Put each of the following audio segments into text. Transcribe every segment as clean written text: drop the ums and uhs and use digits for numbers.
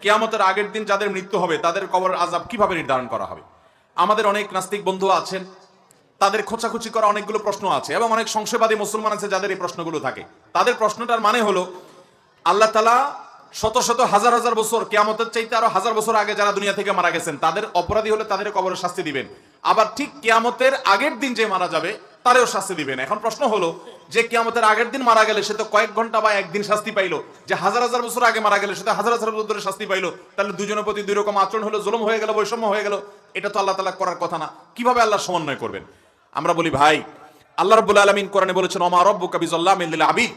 কিয়ামতের আগের দিন যাদের মৃত্যু হবে তাদের কবরের আযাব কিভাবে নির্ধারণ করা হবে। আমাদের অনেক নাস্তিক বন্ধু আছেন, তাদের খোঁচাখুচি করা অনেকগুলো প্রশ্ন আছে এবং অনেক সংশয়বাদী মুসলমান আছে যাদের এই প্রশ্নগুলো থাকে। তাদের প্রশ্নটার মানে হলো আল্লাহ তাআলা শত শত হাজার হাজার বছর, কিয়ামতের চাইতে আরো হাজার বছর আগে যারা দুনিয়া থেকে মারা গেছেন তাদের অপরাধী হলে তাদের কবরে শাস্তি দিবেন, আবার ঠিক কিয়ামতের আগের দিন যে মারা যাবে তারেও শাস্তি দিবেন। এখন প্রশ্ন হলো যে কিয়ামতের আগের দিন মারা গেলে সে তো কয়েক ঘন্টা বা একদিন শাস্তি পাইলো, যে হাজার হাজার বছর আগে মারা গেলে সে তো হাজার হাজার বছর ধরে শাস্তি পাইলো, তাহলে দুজনের প্রতি দুই রকম আচরণ হলো, জুলুম হয়ে গেল, বৈষম্য হয়ে গেল। এটা তো আল্লাহ তাআলা করার কথা না। কিভাবে আল্লাহ সমন্বয় করবেন? আমরা বলি ভাই, আল্লাহ রাব্বুল আলামিন কোরআনে বলেছেন ওমা রাব্বুকা বিযাল্লামিল লিল আবিদ,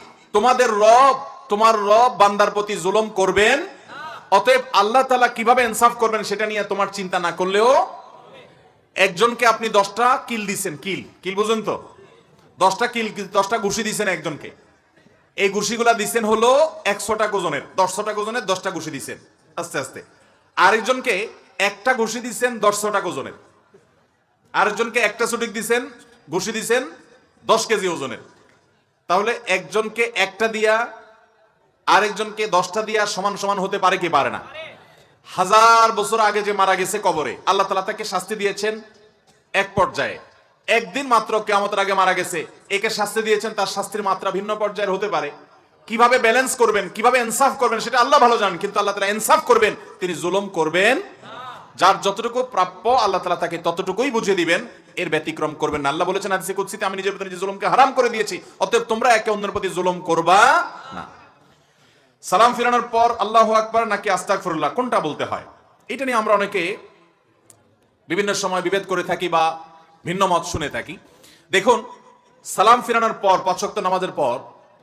তোমার রব বান্দার প্রতি জুলুম করবেন। অতএব আল্লাহ তাআলা কিভাবে ইনসাফ করবেন সেটা নিয়ে তোমার চিন্তা না করলেও, একজনকে আপনি 10টা কিল দিবেন, কিল বুঝেন তো, 10টা কিল, 10টা ঘুষি দিবেন একজনকে, এই ঘুষিগুলা দিবেন হলো 100টা ওজনের, 100টা ওজনের 10টা ঘুষি দিবেন আস্তে আস্তে। আরেকজনকে একটা ঘুষি দিবেন 100টা ওজনের, আরেকজনকে একটা সঠিক দিবেন, ঘুষি দিবেন 10 কেজি ওজনের। তাহলে একজনকে একটা দিয়া আরেকজনকে 10টা দিয়া সমান সমান হতে পারে কি পারে না? হাজার বছর আগে যে মারা গেছে কবরে, আল্লাহ তাআলা তাকে শাস্তি দিয়েছেন এক পর্যায়ে, একদিন মাত্র কিয়ামতের আগে মারা গেছে, একে শাস্তি দিয়েছেন তার শাস্তির মাত্রা ভিন্ন পর্যায়ের হতে পারে। কিভাবে ব্যালেন্স করবেন, কিভাবে ইনসাফ করবেন সেটা আল্লাহ ভালো জানেন, কিন্তু আল্লাহ তাআলা ইনসাফ করবেন, তিনি জুলুম করবেন যার যতটুকু প্রাপ্য আল্লাহ তাআলা তাকে ততটুকুই বুঝিয়ে দিবেন, এর ব্যতিক্রম করবেন না। আল্লাহ বলেছেন হাদিসে কুদসিতে, আমি নিজের প্রতি নিজে জুলুমকে হারাম করে দিয়েছি, অতএব তোমরা একে অন্যের প্রতি জুলুম করবা না। সালাম ফিরানোর পর আল্লাহু আকবার নাকি আস্তাগফিরুল্লাহ কোনটা বলতে হয়, এটা নিয়ে আমরা অনেকে বিভিন্ন সময় বিভেদ করে থাকি বা ভিন্ন মত শুনে থাকি। দেখুন, সালাম ফিরানোর পর 5 ওয়াক্ত নামাজের পর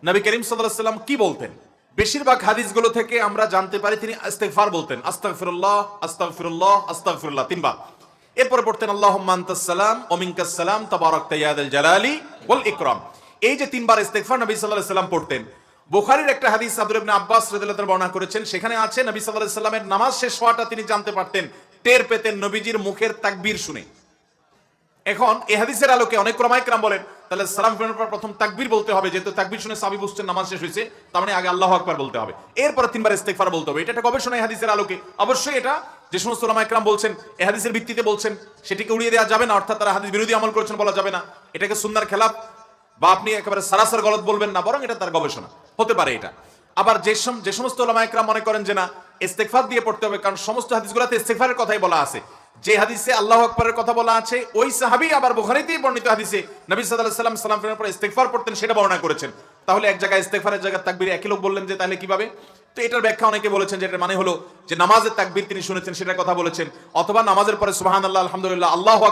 নবী করিম সাল্লাল্লাহু আলাইহি সাল্লাম কি বলতেন? বেশিরভাগ হাদিসগুলো থেকে আমরা জানতে পারি তিনি ইস্তিগফার বলতেন, আস্তাগফিরুল্লাহ আস্তাগফিরুল্লাহ আস্তাগফিরুল্লাহ 3 বার। এরপরে পড়তেন আল্লাহুম্মা আনতাস সালাম ওয়া মিনকাস সালাম তাবারাকতা ইয়া যাল জালালি ওয়াল ইকরাম। এই যে 3 বার ইস্তিগফার নবী সাল্লাল্লাহু আলাইহি সাল্লাম পড়তেন। বুখারীর একটা হাদিস আব্দুল্লাহ ইবনে আব্বাস রাদিয়াল্লাহু তাআলা বর্ণনা করেছেন, সেখানে আছে নবী সাল্লাল্লাহু আলাইহি সাল্লামের নামাজ শেষ হওয়াটা তিনি জানতে পারতেন, টের পেতেন নবীজির মুখের তাকবীর শুনে। এখন এই হাদিসের আলোকে অনেক উলামায়ে কেরাম বলেন তাহলে সালাম ফিরানোর পর প্রথম তাকবীর বলতে হবে, যেহেতু তাকবীর শুনে সাহাবী বুঝছেন নামাজ শেষ হয়েছে, তার মানে আগে আল্লাহু আকবার বলতে হবে, এরপর 3 বার ইস্তিগফার বলতে হবে। এটা একটা গবেষণা এই হাদিসের আলোকে। অবশ্যই এটা যে সমস্ত উলামায়ে কেরাম বলছেন এই হাদিসের ভিত্তিতে বলছেন, সেটিকে উড়িয়ে দেওয়া যাবে না, অর্থাৎ তারা হাদিস বিরোধী আমল করেছেন বলা যাবে না, এটাকে সুন্নাহর খেলাফ বা আপনি একেবারে সারাসার গলত বলবেন না, বরং এটা তার গবেষণা হতে পারে এটা। আবার যে সমস্ত উলামায়ে কেরাম মনে করেন যে না ইস্তিগফার দিয়ে পড়তে হবে, কারণ সমস্ত হাদিসগুলোতে ইস্তিগফারের কথাই বলা আছে, যে হাদিসে আল্লাহু আকবারের কথা বলা আছে ওই সাহাবী আবার বুখারীতেই বর্ণিত হাদিসে নবী সাল্লাল্লাহু আলাইহি ওয়াসাল্লাম সালাম ফেরানোর পর ইস্তিগফার পড়তেন সেটা বর্ণনা করেছেন। তাহলে এক জায়গায় ইস্তিগফারের জায়গায় তাকবীর একই লোক বললেন যে তাহলে কিভাবে? তো এটার ব্যাখ্যা অনেকে বলেছেন যে এটার মানে হলো যে নামাজের তাকবীর তিনি শুনেছেন সেটার কথা বলেছেন, অথবা নামাজের পরে সুবহানাল্লাহ আলহামদুলিল্লাহ আল্লাহু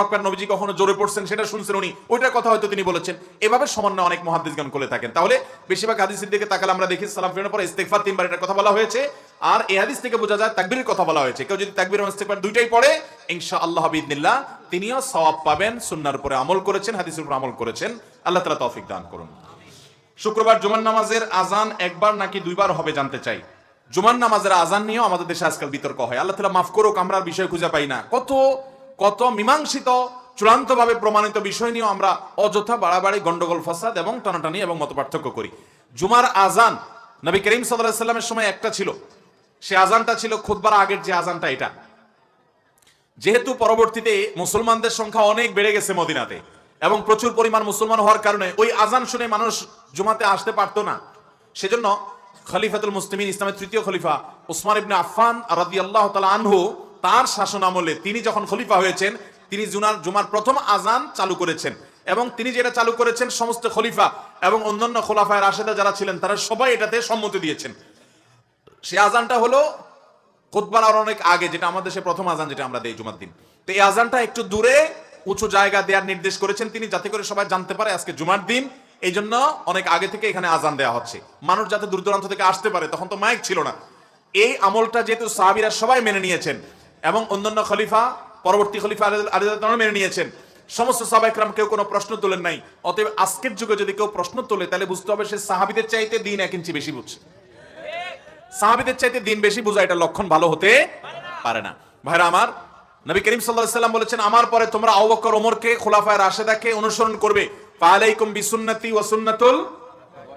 আকবার নবীজি কখনো জোরে পড়ছেন সেটা শুনছেন উনি, ওইটার কথা হয়তো তিনি বলেছেন। এভাবে সমন্বয় অনেক মুহাদ্দিসগণ করে থাকেন। তাহলে বেশিরভাগ হাদিসের দিকে তাকালে আমরা দেখি সালাম ফেরানোর পর ইস্তিগফার 3 বার এটার কথা বলা হয়েছে, আর এই হাদিস থেকে বোঝা যায় তাকবীরের কথা বলা হয়েছে। কেউ যদি তাকবীর এবং ইস্তিগফার দুইটাই পড়ে ইনশাআল্লাহ বিইذنিল্লাহ তিনিও সওয়াব পাবেন, সুন্নাহর উপরে আমল করেছেন, হাদিসের উপর আমল করেছেন। আল্লাহ তাআলা তৌফিক দান করুন। শুক্রবার জুমার নামাজের আজান একবার নাকি 2 বার হবে জানতে চাই। জুমার নামাজের আজান নিয়েও আমাদের দেশে আজকাল বিতর্ক হয়, আল্লাহ তাআলা মাফ করুক, আমরা আর বিষয় খুঁজে পাই না। কত মীমাংসিত চূড়ান্তভাবে প্রমাণিত বিষয় নিয়েও আমরা অযথা বাড়াবাড়ি, গন্ডগোল, ফাসাদ এবং টানাটানি এবং মতপার্থক্য করি। জুমার আজান নবী করিম সাল্লাল্লাহু আলাইহি সাল্লামের সময় একটা ছিল, সে আজানটা ছিল খুতবার আগের যে আজানটা, এটা যেহেতু পরবর্তীতে মুসলমানদের সংখ্যা অনেক বেড়ে গেছে মদিনাতে এবং প্রচুর পরিমাণ মুসলমান হওয়ার কারণে ওই আজান শুনে মানুষ জুমাতে আসতে পারতো না, সেজন্য খলিফাতুল মুসলিমিন ইসলামের 3য় খলিফা উসমান ইবনে আফফান রাদিয়াল্লাহু তাআলা আনহু তার শাসন আমলে তিনি যখন খলিফা হয়েছেন তিনি জুমার প্রথম আজান চালু করেছেন, এবং তিনি যেটা চালু করেছেন সমস্ত খলিফা এবং অন্যান্য খোলাফায়ে রাশেদা যারা ছিলেন তারা সবাই এটাতে সম্মতি দিয়েছেন। সেই আজানটা হলো খুতবার আর অনেক আগে, যেটা আমাদের দেশে প্রথম আজান যেটা আমরা দেই জুমার দিন। তো এই আজানটা একটু দূরে উঁচু জায়গা দেওয়ার নির্দেশ করেছেন তিনি, যাতে করে সবাই জানতে পারে আজকে জুমার দিন, এই জন্য অনেক আগে থেকে এখানে আজান দেওয়া হচ্ছে, মানুষ যাতে দূর দূরান্ত থেকে আসতে পারে। তখন তো মাইক ছিল না। এই আমলটা যেহেতু সাহাবীরা সবাই মেনে নিয়েছেন এবং অন্যান্য খলিফা, পরবর্তী খলিফা আলী রাদিয়াল্লাহু আনহু মেনে নিয়েছেন, সমস্ত সাহাবায়ে কেরাম কেউ কোনো প্রশ্ন তোলেন নাই। অতএব আজকের যুগে যদি কেউ প্রশ্ন তোলে তাহলে বুঝতে হবে সে সাহাবীদের চাইতে দিন 1 ইঞ্চি বেশি বুঝছে। সাহাবীদের চাইতে দিন বেশি বোঝা এটা লক্ষণ ভালো হতে পারে না। ভাইরা আমার, নবী করিম সাল্লাল্লাহু আলাইহি সাল্লাম বলেছেন আমার পরে তোমরা আবু বকর, ওমরকে, খুলাফায়ে রাশেদাকে অনুসরণ করবে। ফালাইকুম বিসুন্নতি ওয়া সুন্নাতুল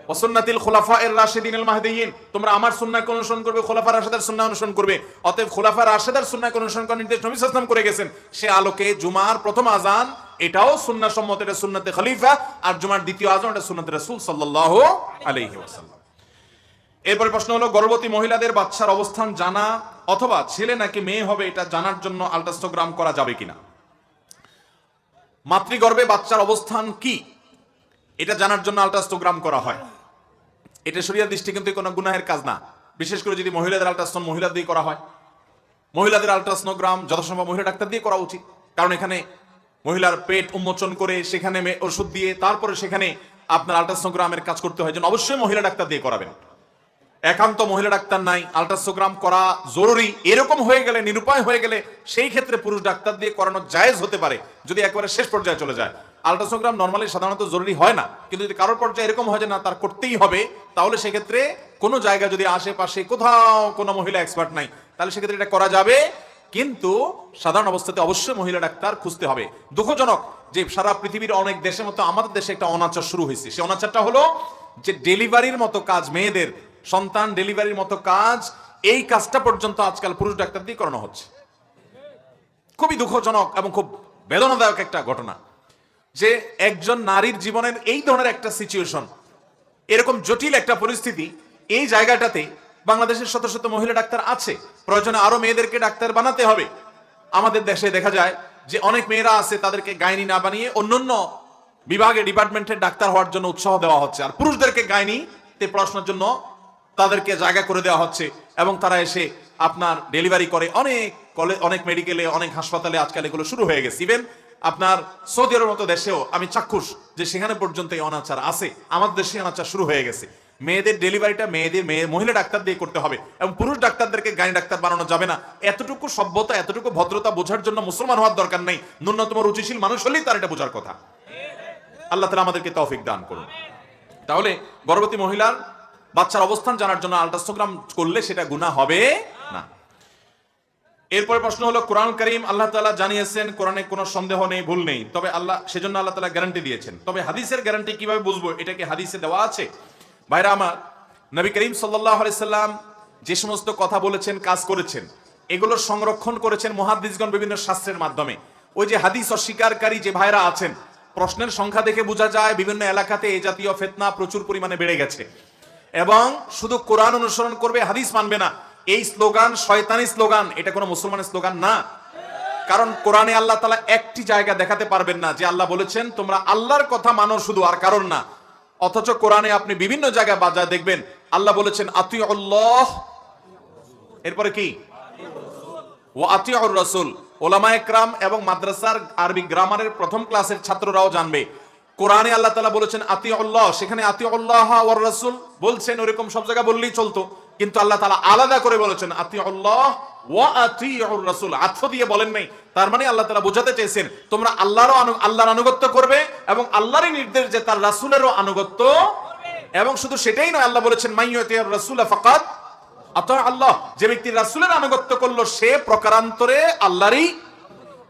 ওয়া সুন্নাতিল খুলাফায়ে রাশিদিনিল মাহদিয়িন, তোমরা আমার সুন্নাহকে অনুসরণ করবে, খোলাফা রাশিদের সুন্নাহ অনুসরণ করবে। অতএব খোলাফা রাশিদের সুন্নাহকে অনুসরণ করার নির্দেশ নবী সাল্লাল্লাহু আলাইহি ওয়াসাল্লাম করে গেছেন। সে আলোকে জুমার প্রথম আযান এটাও সুন্নাহ সম্মত, এটা সুন্নতে খলিফা, আর জুমার দ্বিতীয় আযান এটা সুন্নতে রাসূল সাল্লাল্লাহু আলাইহি ওয়াসাল্লাম। এরপর প্রশ্ন হলো, গর্ভবতী মহিলাদের বাচ্চার অবস্থান জানা অথবা ছেলে নাকি মেয়ে হবে এটা জানার জন্য আল্ট্রাসোনোগ্রাম করা যাবে কিনা? মাতৃগর্ভে বাচ্চার অবস্থান কি এটা জানার জন্য আল্ট্রাসোনোগ্রাম করা হয়। এটা শরীয়তের দৃষ্টি কিন্তু কোনো গুনাহের কাজ না, বিশেষ করে যদি মহিলাদের আল্ট্রাসাউন্ড মহিলা দিয়ে করা হয়। মহিলাদের আল্ট্রাসোনোগ্রাম যথাসম্ভব মহিলা ডাক্তার দিয়ে করা উচিত, কারণ এখানে মহিলার পেট উন্মোচন করে সেখানে ওষুধ দিয়ে তারপরে সেখানে আপনার আল্ট্রাসোনোগ্রামের কাজ করতে হয়, যেন অবশ্যই মহিলা ডাক্তার দিয়ে করাবেন। একান্ত মহিলা ডাক্তার নাই, আল্ট্রাসোনোগ্রাম করা জরুরি এরকম হয়ে গেলে, নিরুপায় হয়ে গেলে সেই ক্ষেত্রে পুরুষ ডাক্তার দিয়ে করানো জায়েজ হতে পারে, যদি একেবারে শেষ পর্যায়ে চলে যায়। আল্ট্রাসোনোগ্রাম নরমালি সাধারণত জরুরি হয় না, কিন্তু যদি কারোর পর্যায়ে এরকম হয় যে না তার করতেই হবে, তাহলে সেক্ষেত্রে কোনো জায়গা যদি আশেপাশে কোথাও কোনো মহিলা এক্সপার্ট নাই, তাহলে সেক্ষেত্রে এটা করা যাবে। কিন্তু সাধারণ অবস্থাতে অবশ্যই মহিলা ডাক্তার খুঁজতে হবে। দুঃখজনক যে সারা পৃথিবীর অনেক দেশের মতো আমাদের দেশে একটা অনাচার শুরু হয়েছে। সেই অনাচারটা হলো যে ডেলিভারির মতো কাজ, মেয়েদের সন্তান ডেলিভারির মতো কাজ, এই কাজটা পর্যন্ত আজকাল পুরুষ ডাক্তার দিয়ে করানো হচ্ছে। খুবই দুঃখজনক এবং খুব বেদনাদায়ক একটা ঘটনা যে একজন নারীর জীবনের এই ধরনের একটা সিচুয়েশন, এরকম জটিল একটা পরিস্থিতি, এই জায়গাটাতে বাংলাদেশের শত শত মহিলা ডাক্তার আছে, প্রয়োজনে আরো মেয়েদেরকে ডাক্তার বানাতে হবে। আমাদের দেশে দেখা যায় যে অনেক মেয়েরা আছে, তাদেরকে গাইনি না বানিয়ে অন্যান্য বিভাগে ডিপার্টমেন্টের ডাক্তার হওয়ার জন্য উৎসাহ দেওয়া হচ্ছে, আর পুরুষদেরকে গাইনিতে পড়াশোনার জন্য তাদেরকে জায়গা করে দেওয়া হচ্ছে, এবং তারা এসে আপনার ডেলিভারি করে। অনেক মেডিকেলে, অনেক হাসপাতালে আজকাল এগুলো শুরু হয়ে গেছে। ইভেন আপনার সৌদি আরবের মতো দেশেও আমি চাক্ষুষ যে সেখানে পর্যন্ত এই অনাচার আছে। আমাদের দেশে অনাচার শুরু হয়ে গেছে। মেয়েদের ডেলিভারিটা মহিলা ডাক্তার দিয়ে করতে হবে, এবং পুরুষ ডাক্তারদেরকে গাইনি ডাক্তার বানানো যাবে না। এতটুকু সভ্যতা, এতটুকু ভদ্রতা বোঝার জন্য মুসলমান হওয়ার দরকার নেই, ন্যূনতম রুচিশীল মানুষ হলেই তার এটা বোঝার কথা। আল্লাহ তাআলা আমাদেরকে তৌফিক দান করুন। তাহলে গর্ভবতী মহিলার বাচ্চার অবস্থান জানার জন্য আল্ট্রাসোনোগ্রাম করলে সেটা গুনাহ হবে না। এরপরে প্রশ্ন হলো, কোরআন কারীম আল্লাহ তাআলা জানিয়েছেন কোরআনে কোনো সন্দেহ নেই, ভুল নেই, তবে সেজন্য আল্লাহ তাআলা গ্যারান্টি দিয়েছেন। তবে হাদিসের গ্যারান্টি কিভাবে বুঝবো? এটা কি হাদিসে দেওয়া আছে? ভাইরা আমার, নবী করিম সাল্লাল্লাহু আলাইহি সাল্লাম যে সমস্ত কথা বলেছেন, কাজ করেছেন, এগুলো সংরক্ষণ করেছেন মুহাদ্দিসগণ বিভিন্ন শাস্ত্রের মাধ্যমে। ওই যে হাদিস অস্বীকারী যে ভাইরা আছেন, প্রশ্নের সংখ্যা দেখে বোঝা যায় বিভিন্ন এলাকাতে এই জাতীয় ফিতনা প্রচুর পরিমাণে বেড়ে গেছে, এবং শুধু কোরআন অনুসরণ করবে, হাদিস মানবে না। এই স্লোগান শয়তানি স্লোগান, এটা কোনো মুসলমানের স্লোগান না। কারণ কোরআনে আল্লাহ তাআলা একটি জায়গা দেখাতে পারবেন না যে আল্লাহ বলেছেন তোমরা আল্লাহর কথা মানো শুধু, আর কারণ না। অথচ কোরআনে আপনি বিভিন্ন জায়গায় বাজায় দেখবেন আল্লাহ বলেছেন আতিউল্লাহ, এরপরে কি ওয়া আতিউর রাসূল। ওলামায়ে কেরাম এবং মাদ্রাসার আরবি গ্রামারের প্রথম ক্লাসের ছাত্ররাও জানবে, কোরআনে আল্লাহ তাআলা বলেছেন আতিউল্লাহ, সেখানে আতিউল্লাহ ওয়ার রাসূল বলছেন, ওরকম সব জায়গায় বললেই চলতো, কিন্তু আল্লাহ তাআলা আলাদা করে বলেছেন আতিউল্লাহ ওয়া আতিউর রাসূল, আতফ দিয়ে বলেন নাই। তার মানে আল্লাহ তাআলা বোঝাতে চেয়েছেন তোমরা আল্লাহর আনুগত্য করবে, এবং আল্লাহরই নির্দেশ যে তার রাসূলেরও আনুগত্য করবে। এবং শুধু সেটাই নয়, আল্লাহ বলেছেন মাইয়াতির রাসূল ফাকাদ আতা আল্লাহ, যে ব্যক্তি রাসূলের আনুগত্য করলো সে প্রকারান্তরে আল্লাহরই।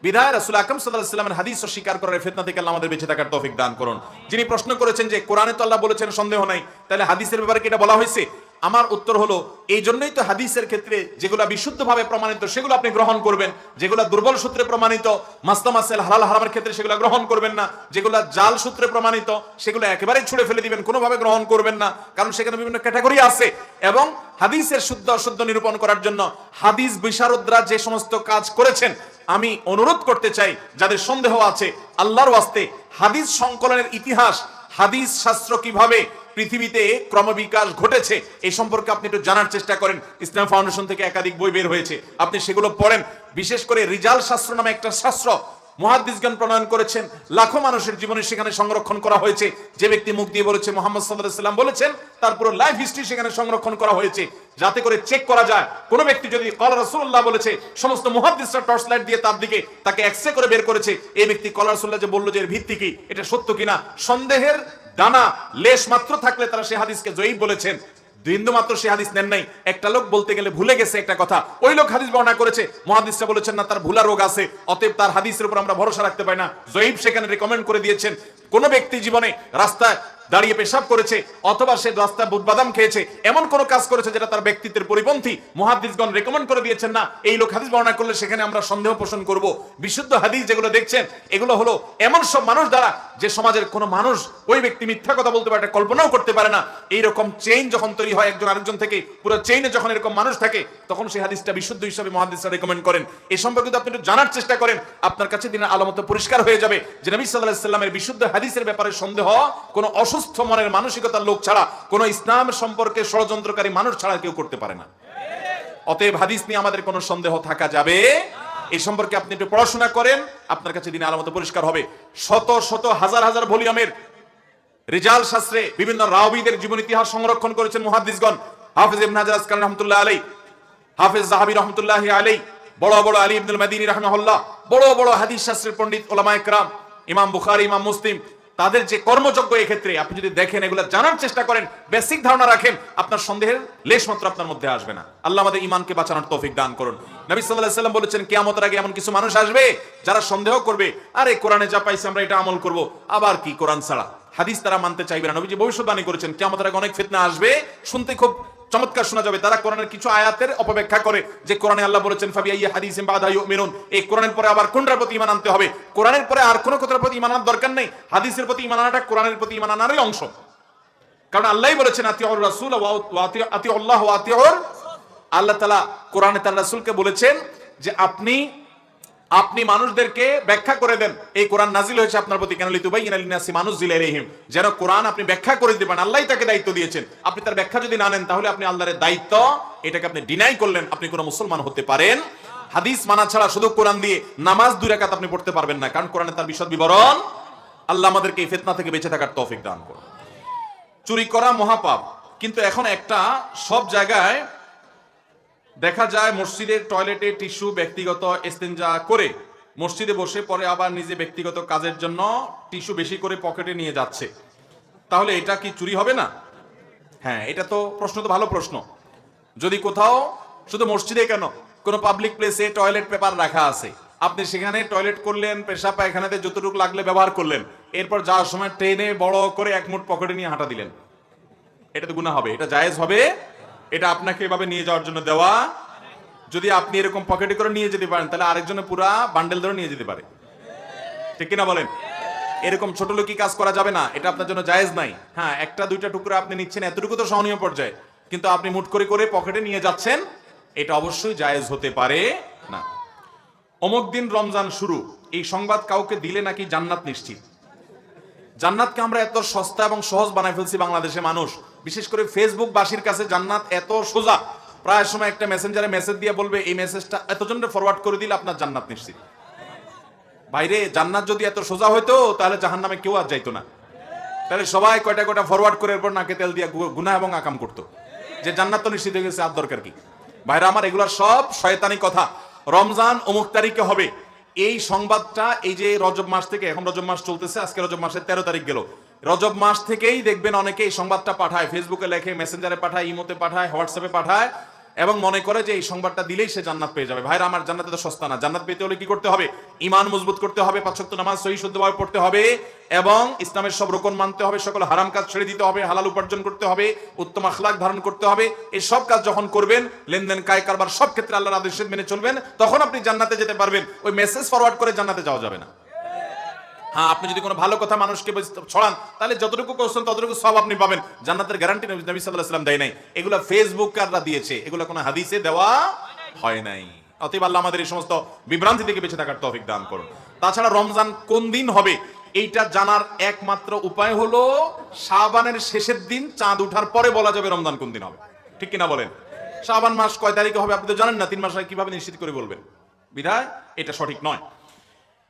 বিধায় রাসূল আকরাম সাল্লাল্লাহু আলাইহি ওয়াসাল্লামের হাদিস অস্বীকার করার ফিতনা থেকে আল্লাহ আমাদের বেঁচে থাকার তৌফিক দান করুন। যিনি প্রশ্ন করেছেন যে কোরআনে তো আল্লাহ বলেছেন সন্দেহ নাই, তাহলে হাদিসের ব্যাপারে কি এটা বলা হয়েছে? আমার উত্তর হলো এই জন্যই তো হাদিসের ক্ষেত্রে যেগুলো বিশুদ্ধভাবে প্রমাণিত সেগুলো আপনি গ্রহণ করবেন, যেগুলো দুর্বল সূত্রে প্রমাণিত মাসলা মাসাইল হালাল হারামের ক্ষেত্রে সেগুলো গ্রহণ করবেন না, যেগুলো জাল সূত্রে প্রমাণিত সেগুলো একেবারেই ছুঁড়ে ফেলে দিবেন, কোনোভাবে গ্রহণ করবেন না, কারণ সেখানে বিভিন্ন ক্যাটাগরি আছে। এবং হাদিসের শুদ্ধ অশুদ্ধ নিরূপণ করার জন্য হাদিস বিশারদরা যে সমস্ত কাজ করেছেন, আমি অনুরোধ করতে চাই যাদের সন্দেহ আছে, আল্লাহর ওয়াস্তে হাদিস সংকলনের ইতিহাস, হাদিস শাস্ত্র কিভাবে পৃথিবীতে ক্রমবিকাশ ঘটেছে এই সম্পর্কে আপনি একটু জানার চেষ্টা করেন। ইসলাম ফাউন্ডেশন থেকে একাধিক বই বের হয়েছে, আপনি সেগুলো পড়েন। বিশেষ করে রিজাল শাস্ত্র নামে একটা শাস্ত্র মুহাদ্দিসগণ প্রণয়ন করেছেন, লাখো মানুষের জীবনে সেখানে সংরক্ষণ করা হয়েছে। যে ব্যক্তি মুখ দিয়ে বলেছে মুহাম্মদ সাল্লাল্লাহু আলাইহি ওয়াসাল্লাম বলেছেন, তার পুরো লাইফ হিস্ট্রি সেখানে সংরক্ষণ করা হয়েছে, যাতে করে চেক করা যায় কোন ব্যক্তি যদি ক্বালা রাসূলুল্লাহ বলেছে, সমস্ত মুহাদ্দিসরা টর্চ লাইট দিয়ে তার দিকে তাকে এক্সরে করে বের করেছে, এই ব্যক্তি ক্বালা রাসূলুল্লাহ যে বলল যে এর ভিত্তি কি, এটা সত্য কিনা, সন্দেহের দানা লেশ মাত্র থাকলে তারা সেই হাদিসকে জয়ীফ বলেছেন। বিন্দু মাত্র সে হাদিস নেন নাই, একটা লোক বলতে গেলে ভুলে গেছে একটা কথা, ওই লোক হাদিস বর্ণনা করেছে, মুহাদ্দিসরা বলেছেন না তার ভুলা রোগ আছে, অতএব তার হাদিসের উপর আমরা ভরসা রাখতে পারি না, জয়ীফ সেখানে রেকমেন্ড করে দিয়েছেন। কোন ব্যক্তি জীবনে রাস্তায় দাঁড়িয়ে পেশাব করেছে, অথবা সে রাস্তায় বুট বাদাম খেয়েছে, এমন কোন কাজ করেছে যেটা তার ব্যক্তিত্বের পরিপন্থী, মুহাদ্দিসগণ রেকমেন্ড করে দিয়েছেন না এই লোক হাদিস বর্ণনা করলে সেখানে আমরা সন্দেহ পোষণ করব। বিশুদ্ধ হাদিস যেগুলো দেখছেন এগুলো হলো এমন সব মানুষ দ্বারা যে সমাজের কোনো মানুষ ওই ব্যক্তি মিথ্যা কথা বলতে পারে, কল্পনাও করতে পারে না। এইরকম চেইন যখন তৈরি হয় একজন আরেকজন থেকে, পুরো চেইনে যখন এরকম মানুষ থাকে, তখন সেই হাদিসটা বিশুদ্ধ হিসাবে মুহাদ্দিসরা রেকমেন্ড করেন। এই সম্পর্কে আপনি একটু জানার চেষ্টা করেন, আপনার কাছে দিনের আলামত পরিষ্কার হয়ে যাবে যে নবী সাল্লাল্লাহু আলাইহি ওয়াসাল্লামের বিশুদ্ধ হাদিসের ব্যাপারে সন্দেহ কোনো অসুস্থ মনের মানসিকতার লোক ছাড়া, কোনো ইসলাম সম্পর্কে ষড়যন্ত্রকারী মানুষ ছাড়া কেউ করতে পারে না। অতএব হাদিস নিয়ে আমাদের কোনো সন্দেহ থাকা যাবে, এই সম্পর্কে আপনি একটু পড়াশোনা করেন, আপনার কাছে দিনের আলামত পরিষ্কার হবে। শত শত হাজার হাজার ভলিউমের রিজাল শাস্ত্রে বিভিন্ন রাওয়ীদের জীবন ইতিহাস সংরক্ষণ করেছেন মুহাদ্দিসগণ। হাফেজ ইবনে হাজার আসকালানী রাহমাতুল্লাহ আলাইহি, হাফেজ যাহাবী রাহমাতুল্লাহ আলাইহি, বড় বড় আলী ইবনুল মাদিনী রাহিমাহুল্লাহ, বড় বড় হাদিস শাস্ত্রের পণ্ডিত ওলামায়ে কেরাম, ইমাম বুখারী, ইমাম মুসলিম, তাদের যে কর্মযজ্ঞ এই ক্ষেত্রে আপনি যদি দেখেন, এগুলো জানার চেষ্টা করেন, বেসিক ধারণা রাখেন, আপনার সন্দেহের লেশ মাত্র আপনার মধ্যে আসবে না। আল্লাহ আমাদের ঈমানকে বাঁচানোর তৌফিক দান করুন। নবী সাল্লাল্লাহু আলাইহি ওয়াসাল্লাম বলেছেন, কিয়ামতের আগে এমন কিছু মানুষ আসবে যারা সন্দেহ করবে, আরে কোরআনে যা পাইছি আমরা এটা আমল করব, আবার কি কোরআন ছাড়া হাদিস তারা মানতে চাইবে না। নবীজি ভবিষ্যৎবাণী করেছেন কিয়ামতের আগে অনেক ফিতনা আসবে, শুনতে খুব চমৎকার শোনা যাবে। তারা কোরআনের কিছু আয়াতের অপব্যাখ্যা করে, যে কোরআনে আল্লাহ বলেছেন ফাবিআইয়ি হাদিসিন বাদা ইউমিনুন, এই কোরআনের পরে আবার কোনটার প্রতি ঈমান আনতে হবে? কোরআনের পরে আর কোন কথার প্রতি ঈমান আনার দরকার নেই। হাদিসের প্রতি ঈমান আনাটা কোরআনের প্রতি ঈমান আনারই অংশ। কারণ আল্লাহই বলেছেন আতিউর রাসূল ওয়া আতিউল্লাহ ওয়া আতিউর, আল্লাহ তাআলা কোরআনে তার রাসূলকে বলেছেন যে আপনি মানুষদেরকে ব্যাখ্যা করে দেন, এই কোরআন নাজিল হয়েছে আপনার প্রতি কেন, লিতুবাইয়িনা লিন-নাসি মা নুযিলা ইলাইহিম, যেন কোরআন আপনি ব্যাখ্যা করে দিতে পারেন। আল্লাহই তাকে দায়িত্ব দিয়েছেন, আপনি তার ব্যাখ্যা যদি না নেন তাহলে আপনি আল্লাহর দায়িত্ব এটাকে আপনি ডিনাই করলেন, আপনি কোন মুসলমান হতে পারেন। হাদিস মানা ছাড়া শুধু কোরআন দিয়ে নামাজ 2 রাকাত আপনি পড়তে পারবেন না, কারণ কোরআনে তার বিশদ বিবরণ। আল্লাহ আমাদেরকে এই ফিতনা থেকে বেঁচে থাকার তৌফিক দান করুন। চুরি করা মহাপাপ, কিন্তু এখন একটা সব জায়গায় দেখা যায় মসজিদের টয়লেটে টিস্যু ব্যক্তিগত ইস্তেঞ্জা করে মসজিদে বসে পরে আবার নিজে ব্যক্তিগত কাজের জন্য টিস্যু বেশি করে পকেটে নিয়ে যাচ্ছে, তাহলে এটা কি চুরি হবে না? হ্যাঁ, এটা তো প্রশ্ন তো ভালো প্রশ্ন। যদি কোথাও, শুধু মসজিদে কেন, কোনো পাবলিক প্লেসে টয়লেট পেপার রাখা আছে, আপনি সেখানে টয়লেট করলেন, পেশাব পায়খানাতে যতটুকু লাগলে ব্যবহার করলেন, এরপর যাওয়ার সময় ট্রেনে বড় করে এক মুঠ পকেটে নিয়ে হাঁটা দিলেন, এটা তো গুনাহ হবে? এটা জায়েজ হবে? এটা আপনাকে এভাবে নিয়ে যাওয়ার জন্য দেওয়া। যদি আপনি এরকম পকেটে করে নিয়ে যেতে পারেন, তাহলে আরেকজনে পুরা বান্ডেল ধরে নিয়ে যেতে পারে, ঠিক কিনা বলেন? এরকম ছোট লোকি কাজ করা যাবে না, এটা আপনার জন্য জায়েজ নাই। হ্যাঁ, একটা দুইটা টুকরা আপনি নিচ্ছেন, এতটুকু তো সহনীয় পর্যায়ে, কিন্তু আপনি মুঠ করে করে পকেটে নিয়ে যাচ্ছেন, এটা অবশ্যই জায়েজ হতে পারে না। অমুক দিন রমজান শুরু, এই সংবাদ কাউকে দিলে নাকি জান্নাত নিশ্চিত। জান্নাতকে আমরা এত সস্তা এবং সহজ বানাই ফেলছি বাংলাদেশে মানুষ, বিশেষ করে ফেসবুক বাসীর কাছে জান্নাত এত সোজা, প্রায় সময় একটা মেসেঞ্জারে মেসেজ দিয়ে বলবে এই মেসেজটা এতজনের ফরওয়ার্ড করে দিলে আপনার জান্নাত নিশ্চিত। বাইরে জান্নাত যদি এত সোজা হইতো তাহলে জাহান্নামে কেউ আর যাইতো না, তাহলে সবাই কয়টা কয়টা ফরওয়ার্ড করে এরপর নাকে তেল দিয়ে গুনাহ এবং আকাম করতো, যে জান্নাত তো নিশ্চিত হয়ে গেছে, আর দরকার কি? ভাইরা আমার, এগুলা সব শয়তানি কথা। রমজান অমুক তারিখে হবে, এই সংবাদটা এই যে রজব মাস থেকে, এখন রজব মাস চলতেছে, আজকে রজব মাসের 13 তারিখ গেল, রজব মাস থেকেই দেখবেন অনেকে এই সংবাদটা পাঠায়, ফেসবুকে লেখে, মেসেঞ্জারে পাঠায়, ইমোতে পাঠায়, হোয়াটসঅ্যাপে পাঠায়, এবং মনে করে যে এই সংবাদটা দিলেই সে জান্নাত পেয়ে যাবে। ভাইরা আমার, জান্নাত তো সস্তা না। জান্নাত পেতে হলে কি করতে হবে? ঈমান মজবুত করতে হবে, 5 ওয়াক্ত নামাজ সহিহ শুদ্ধভাবে পড়তে হবে, এবং ইসলামের সব রকম মানতে হবে, সকল হারাম কাজ ছেড়ে দিতে হবে, হালাল উপার্জন করতে হবে, উত্তম আখলাক ধারণ করতে হবে। এই সব কাজ যখন করবেন, লেনদেন কায় কারবার সব ক্ষেত্রে আল্লাহর আদেশ মেনে চলবেন, তখন আপনি জান্নাতে যেতে পারবেন। ওই মেসেজ ফরওয়ার্ড করে জান্নাতে যাওয়া যাবে না। হ্যাঁ, আপনি যদি কোনো ভালো কথা মানুষকে ছড়ান, তাহলে যতটুকু করছেন ততটুকু সব আপনি পাবেন, জান্নাতের গ্যারান্টি নবী সাল্লাল্লাহু আলাইহি ওয়াসাল্লাম দেয় নাই। এগুলা ফেসবুকাররা দিয়েছে, এগুলা কোনো হাদিসে দেওয়া হয় নাই। অতএব আল্লাহ আমাদের এই সমস্ত বিভ্রান্তি থেকে বেঁচে থাকার তৌফিক দান করুন। তাছাড়া রমজান কোন দিন হবে এইটা জানার একমাত্র উপায় হলো শাবানের শেষের দিন, চাঁদ ওঠার পরে বলা যাবে রমজান কোন দিন হবে, ঠিক কিনা বলেন? শাবান মাস কয় তারিখে হবে আপনি তো জানেন না, 3 মাস আগে কিভাবে নিশ্চিত করে বলবেন? বিধায় এটা সঠিক নয়।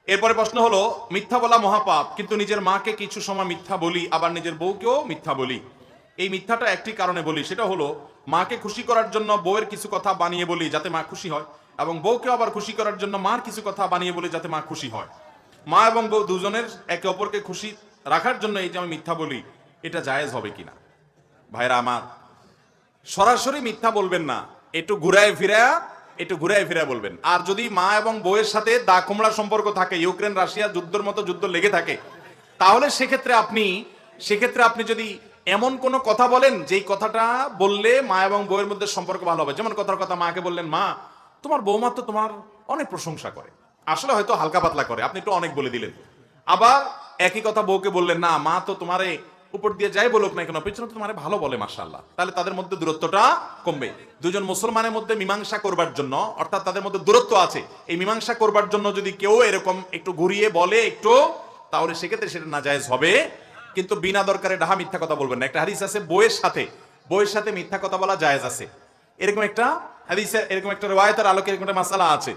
এরপরে প্রশ্ন হলো, মিথ্যা বলা মহাপাপ, কিন্তু নিজের মাকে কিছু সময় মিথ্যা বলি, আবার নিজের বউকেও মিথ্যা বলি। এই মিথ্যাটা একটি কারণে বলি, সেটা হলো মাকে খুশি করার জন্য বউয়ের কিছু কথা বানিয়ে বলি যাতে মা খুশি হয়, এবং বউকে আবার খুশি করার জন্য মার কিছু কথা বানিয়ে বলি যাতে মা খুশি হয়। মা এবং বউ দুজনের একে অপরকে খুশি রাখার জন্য এই যে আমি মিথ্যা বলি, এটা জায়েজ হবে কিনা? ভাইরা আমার, সরাসরি মিথ্যা বলবেন না, একটু ঘুরায় ফিরায় বলবেন। আর যদি মা এবং বউয়ের সাথে দা কুমড়া সম্পর্ক থাকে, ইউক্রেন রাশিয়া যুদ্ধের মতো যুদ্ধ লেগে থাকে, তাহলে সেক্ষেত্রে আপনি সেক্ষেত্রে আপনি যদি এমন কোনো কথা বলেন যেই কথাটা বললে মা এবং বউয়ের মধ্যে সম্পর্ক ভালো হবে, যেমন কথার কথা মাকে বললেন, মা তোমার বৌমা তো তোমার অনেক প্রশংসা করে, আসলে হয়তো হালকা পাতলা করে, আপনি একটু অনেক বলে দিলেন। আবার একই কথা বউকে বললেন, না মা তো তোমারে উপর দিয়ে যাই বলুক না কেন পেছনে তোমারে ভালো বলে মাশাআল্লাহ, তাহলে তাদের মধ্যে দূরত্বটা কমবে। দুজন মুসলমানের মধ্যে মীমাংসা করবার জন্য, অর্থাৎ তাদের মধ্যে দূরত্ব আছে, এই মীমাংসা করবার জন্য যদি কেউ এরকম একটু ঘুরিয়ে বলে একটু, তাহলে সেক্ষেত্রে সেটা নাজায়েজ হবে। কিন্তু বিনা দরকারে ডাহা মিথ্যা কথা বলবেন না। একটা হাদিস আছে বউয়ের সাথে মিথ্যা কথা বলা জায়েজ আছে, এরকম একটা হাদিসে, এরকম একটা রিওয়ায়াতের আলোকে এরকম একটা মাসালা আছে।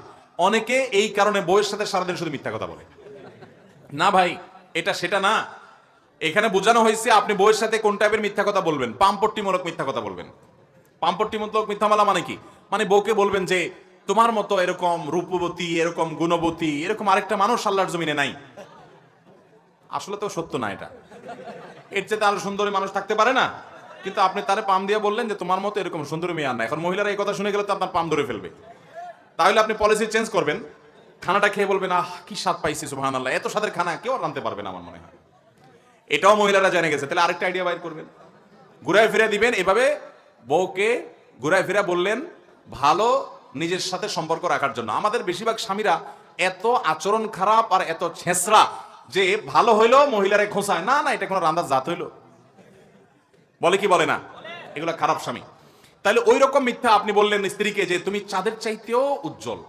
অনেকে এই কারণে বউয়ের সাথে সারাদিন শুধু মিথ্যা কথা বলে। না ভাই, এটা সেটা না। এখানে বোঝানো হয়েছে আপনি বউয়ের সাথে কোন টাইপের মিথ্যা কথা বলবেন, পামপট্টিমূলক মিথ্যা কথা বলবেন। পামপট্টিমূলক মিথ্যা বলা মানে কি? মানে বউকে বলবেন যে তোমার মতো এরকম রূপবতী, এরকম গুণবতী, এরকম আরেকটা মানুষ আল্লাহর জমিনে নাই। আসলে তো সত্য না এটা, এর চেয়ে আরো সুন্দরী মানুষ থাকতে পারে না, কিন্তু আপনি তারে পাম দিয়ে বললেন যে তোমার মতো এরকম সুন্দরী মেয়ে আর না। এখন মহিলারা এই কথা শুনে গেলে তো আপনার পাম ধরে ফেলবে। তাহলে আপনি পলিসি চেঞ্জ করবেন, খানাটা খেয়ে বলবেন, আহ কি স্বাদ পাইছি সুবহানাল্লাহ, এত স্বাদের খানা কেউ আর রাঁধতে পারবে না আমার মনে হয়। এটাও মহিলারা জেনে গেছে, তাহলে আরেকটা আইডিয়া বাইর করবেন, ঘুরায় ফিরে দিবেন। এভাবে বউকে ঘুরায় ফিরে বললেন ভালো নিজের সাথে সম্পর্ক রাখার জন্য। আমাদের বেশিরভাগ স্বামীরা এত আচরণ খারাপ আর এত ছেঁচড়া যে ভালো হইলো মহিলারে খোঁচায়, না না এটা কোনো রান্দার জাত হইলো, বলে কি বলে না, এগুলো খারাপ স্বামী। তাহলে ওই রকম মিথ্যা আপনি বললেন স্ত্রীকে যে তুমি চাঁদের চাইতেও উজ্জ্বল,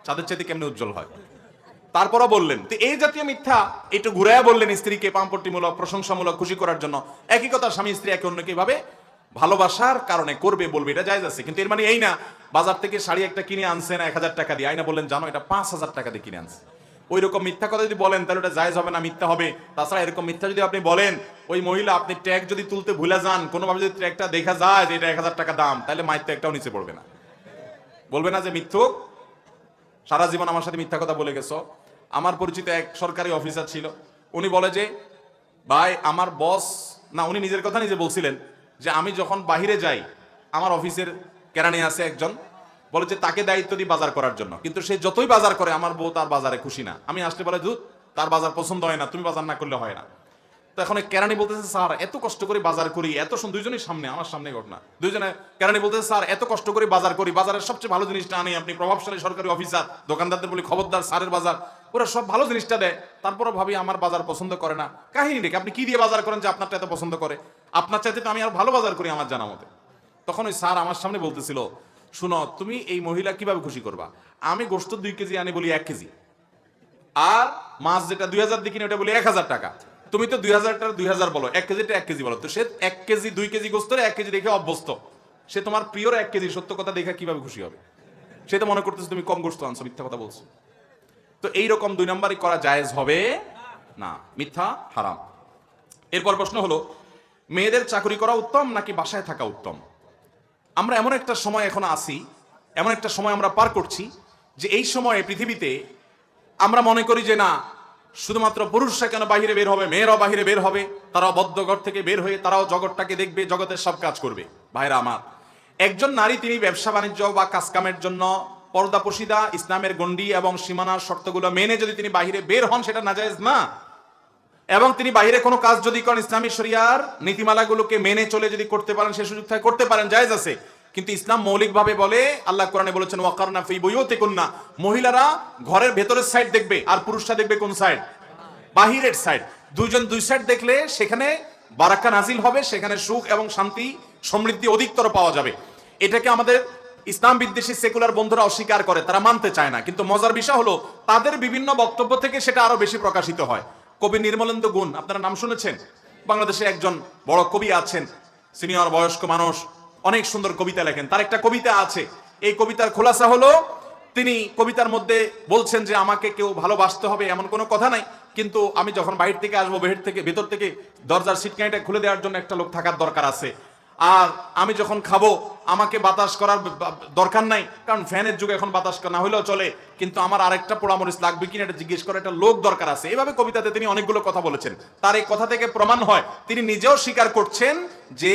চাঁদের চাইতে কেমনে উজ্জ্বল হয়, তারপরও বললেন। তো এই জাতীয় মিথ্যা একটু ঘুরাইয়া বললেন স্ত্রীকে পাম্পট্টিমূলক, প্রশংসামূলক, খুশি করার জন্য। একই কথা স্বামী স্ত্রী একে অন্যকে ভাবে ভালোবাসার কারণে করবে, বলবে, এটা জায়েজ আছে। কিন্তু এর মানে এই না বাজার থেকে শাড়ি একটা কিনে আনছেন 1000 টাকা দিয়ে, আইনা বললেন জানো এটা 5000 টাকা দিয়ে কিনে আনছে। ওই রকম মিথ্যা কথা যদি বলেন তাহলে ওটা জায়েজ হবে না, মিথ্যা হবে। তাছাড়া এরকম মিথ্যা যদি আপনি বলেন, ওই মহিলা আপনি ট্যাগ যদি তুলতে ভুলে যান, কোনোভাবে যদি ট্যাগটা দেখা যায় যে এটা 1000 টাকা দাম, তাহলে মাইর ট্যাগটাও নিচে পড়বে না, বলবে না যে মিথ্যুক, সারা জীবন আমার সাথে মিথ্যা কথা বলে গেছো। আমার পরিচিত এক সরকারি অফিসার ছিল, উনি বলে যে ভাই আমার বস, না উনি নিজের কথা নিজে বলছিলেন যে আমি যখন বাহিরে যাই, আমার অফিসের কেরানি আছে একজন, বলে যে তাকে দায়িত্ব দিই বাজার করার জন্য, কিন্তু সে যতই বাজার করে আমার বউ তার বাজারে খুশি না। আমি আসলে বলে দুধ তার বাজার পছন্দ হয় না, তুমি বাজার না করলে হয় না। তো এখন কেরানি বলতেছে স্যার এত কষ্ট করে বাজার করি, এত দুইজনের সামনে, আমার সামনে ঘটনা, দুইজনে কেরানি বলতেছে স্যার এত কষ্ট করে বাজার করি, বাজারের সবচেয়ে ভালো জিনিসটা আনি, আপনি প্রভাবশালী সরকারি অফিসার, দোকানদারদের বলি খবরদার স্যারের বাজার, ওরা সব ভালো জিনিসটা দেয়, তারপরও ভাবি আমার বাজার পছন্দ করে না। কাহিনী রেখে আপনি কি দিয়ে বাজার করেন যে আপনারটা এত পছন্দ করে? আপনার চাইতে তো আমি আর ভালো বাজার করি আমার জানা মতে। তখন ওই স্যার আমার সামনে বলতেছিল, শুনো তুমি এই মহিলা কিভাবে খুশি করবা, আমি গোশত 2 কেজি আনি বলি 1 কেজি, আর মাছ যেটা 2000 দিয়ে কিনে ওটা বলি 1000 টাকা, তুমি তো 2000টার 2000 বলো, 1 কেজিটা 1 কেজি বলো। তো সে 1 কেজি 2 কেজি গোস্তের 1 কেজি দেখে অভ্যস্ত, সে তোমার প্রিয়র 1 কেজি সত্য কথা দেখে কিভাবে খুশি হবে? সে তো মনে করতেছে তুমি কম গোস্ত আনছো, মিথ্যা কথা বলছো। তো এইরকম 2 নম্বরই করা জায়েজ হবে না, মিথ্যা হারাম। এরপর প্রশ্ন হলো মেয়েদের চাকরি করা উত্তম নাকি বাসায় থাকা উত্তম? আমরা এমন একটা সময় এখন আছি, এমন একটা সময় আমরা পার করছি যে এই সময়ে পৃথিবীতে আমরা মনে করি যে না শুধুমাত্র পুরুষরা কেন বাহিরে বের হবে, মেয়েরাও বাহিরে বের হবে, তারাও বদ্ধ ঘর থেকে বের হয়ে তারাও জগৎটাকে দেখবে, জগতের সব কাজ করবে। ভাইরা আমার, একজন নারী তিনি ব্যবসা বাণিজ্য বা কাজকামের জন্য পর্দা পশিদা, ইসলামের গণ্ডি এবং সীমানার শর্তগুলো মেনে যদি তিনি বাহিরে বের হন সেটা নাজায়েজ না। এবং তিনি বাহিরে কোনো কাজ যদি করেন ইসলামী শরিয়ার নীতিমালাগুলোকে মেনে চলে যদি করতে পারেন, সে সুযোগ থাকে করতে পারেন, জায়েজ আছে। কিন্তু ইসলাম মৌলিকভাবে বলে, আল্লাহ কোরআনে বলেছেন ওয়াকারনা ফি বুয়ুতিকুন্না, মহিলারা ঘরের ভেতরের সাইড দেখবে আর পুরুষরা দেখবে কোন সাইড? বাহিরের সাইড। দুইজন দুই সাইড দেখলে সেখানে বারাকা নাজিল হবে, সেখানে সুখ এবং শান্তি সমৃদ্ধি অধিকতর পাওয়া যাবে। এটাকে আমাদের ইসলাম বিদ্বেষী সেকুলার বন্ধুরা অস্বীকার করে, তারা মানতে চায় না। কিন্তু মজার বিষয় হলো তাদের বিভিন্ন বক্তব্য থেকে সেটা আরো বেশি প্রকাশিত হয়। কবি নির্মলেন্দু গুণ, আপনারা নাম শুনেছেন? বাংলাদেশে একজন বড় কবি আছেন, সিনিয়র বয়স্ক মানুষ, অনেক সুন্দর কবিতা লেখেন। তার একটা কবিতা আছে, এই কবিতার খোলাসা হলো তিনি কবিতার মধ্যে বলছেন যে আমাকে কেউ ভালোবাসতে হবে এমন কোনো কথা নাই, কিন্তু আমি যখন বাইরে থেকে আসবো ভেতর থেকে দরজার সিটকানিটা খুলে দেওয়ার জন্য একটা লোক থাকার দরকার আছে। আর আমি যখন খাবো আমাকে বাতাস করার দরকার নাই, কারণ ফ্যানের যুগে এখন বাতাস না হলেও চলে, কিন্তু আমার আরেকটা পোড়ামরিচ লাগবে কিনা এটা জিজ্ঞেস করার একটা লোক দরকার আছে। এভাবে কবিতাতে তিনি অনেকগুলো কথা বলেছেন। তার এই কথা থেকে প্রমাণ হয় তিনি নিজেও স্বীকার করছেন যে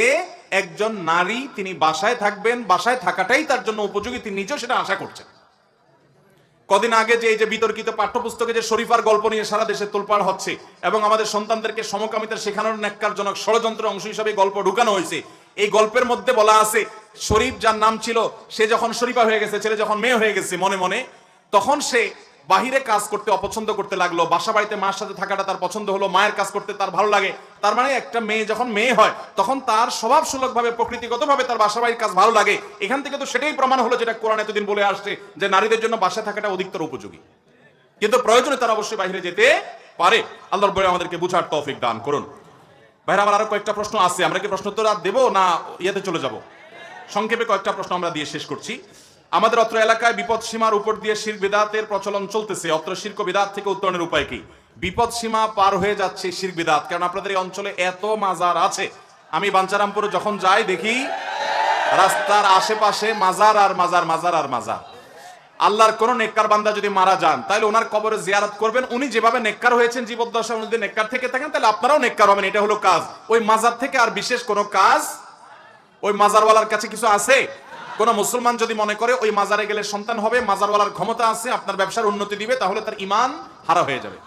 একজন নারী তিনি বাসায় থাকবেন, বাসায় থাকাটাই তার জন্য উপযোগী, তিনি নিজেও সেটা আশা করছেন। কদিন আগে যে এই যে বিতর্কিত পাঠ্যপুস্তকে যে শরীফার গল্প নিয়ে সারা দেশে তোলপাড় হচ্ছে এবং আমাদের সন্তানদেরকে সমকামিতা শেখানোর ন্যাক্কারজনক ষড়যন্ত্র অংশ হিসাবে গল্প ঢুকানো হয়েছে, এই গল্পের মধ্যে বলা আছে শরীফ যার নাম ছিল সে যখন শরীফা হয়ে গেছে, ছেলে যখন মেয়ে হয়ে গেছে মনে মনে, তখন সে বাহিরে কাজ করতে অপছন্দ করতে লাগলো, বাসা বাড়িতে মার সাথে থাকাটা তার পছন্দ হলো, মায়ের কাজ করতে তার ভালো লাগে। তার মানে একটা মেয়ে যখন মেয়ে হয় তখন তার স্বভাব সুলভ ভাবে প্রকৃতিগত ভাবে তার বাসা বাড়ির কাজ ভালো লাগে। এখান থেকে তো সেটাই প্রমাণ হলো যেটা কোরআন এতদিন বলে আসছে যে নারীদের জন্য বাসা থাকাটা অধিকতর উপযোগী, কিন্তু প্রয়োজনে তারা অবশ্যই বাইরে যেতে পারে। আল্লাহর বলে আমাদেরকে বুঝার তৌফিক দান করুন। ভাইরা আমার আরো কয়েকটা প্রশ্ন আছে, আমরা কি প্রশ্ন উত্তর দেবো না ইয়েতে চলে যাব? সংক্ষেপে কয়েকটা প্রশ্ন আমরা দিয়ে শেষ করছি। আমাদের অত্র এলাকায় বিপদ সীমার উপর দিয়ে শিরক বিদআতের প্রচলন চলতেছে, অত্র শিরক বিদআত থেকে উত্তরণের উপায় কি? বিপদ সীমা পার হয়ে যাচ্ছে শিরক বিদআত, কারণ আপনাদের এই অঞ্চলে এত মাজার আছে। আমি বাঞ্ছারামপুরে যখন যাই দেখি রাস্তার আশেপাশে মাজার আর মাজার, মাজার আর মাজার। আল্লাহর কোন নেককার বান্দা যদি মারা যান তাহলে ওনার কবরে জিয়ারত করবেন। উনি যেভাবে নেককার হয়েছেন জীবদ্দশায়, উনি যদি নেককার থেকে থাকেন তাহলে আপনারাও নেককার হবেন। এটা হলো কাজ। ওই মাজার থেকে আর বিশেষ কোনো কাজ ওই মাজারওয়ালার কাছে কিছু আছে? কোন মুসলমান যদি মনে করে ওই মাজারে গেলে সন্তান হবে, মাজারওয়ালার ক্ষমতা আছে, আপনার ব্যবসার উন্নতি দিবে, তাহলে তার ঈমান হারা হয়ে যাবে।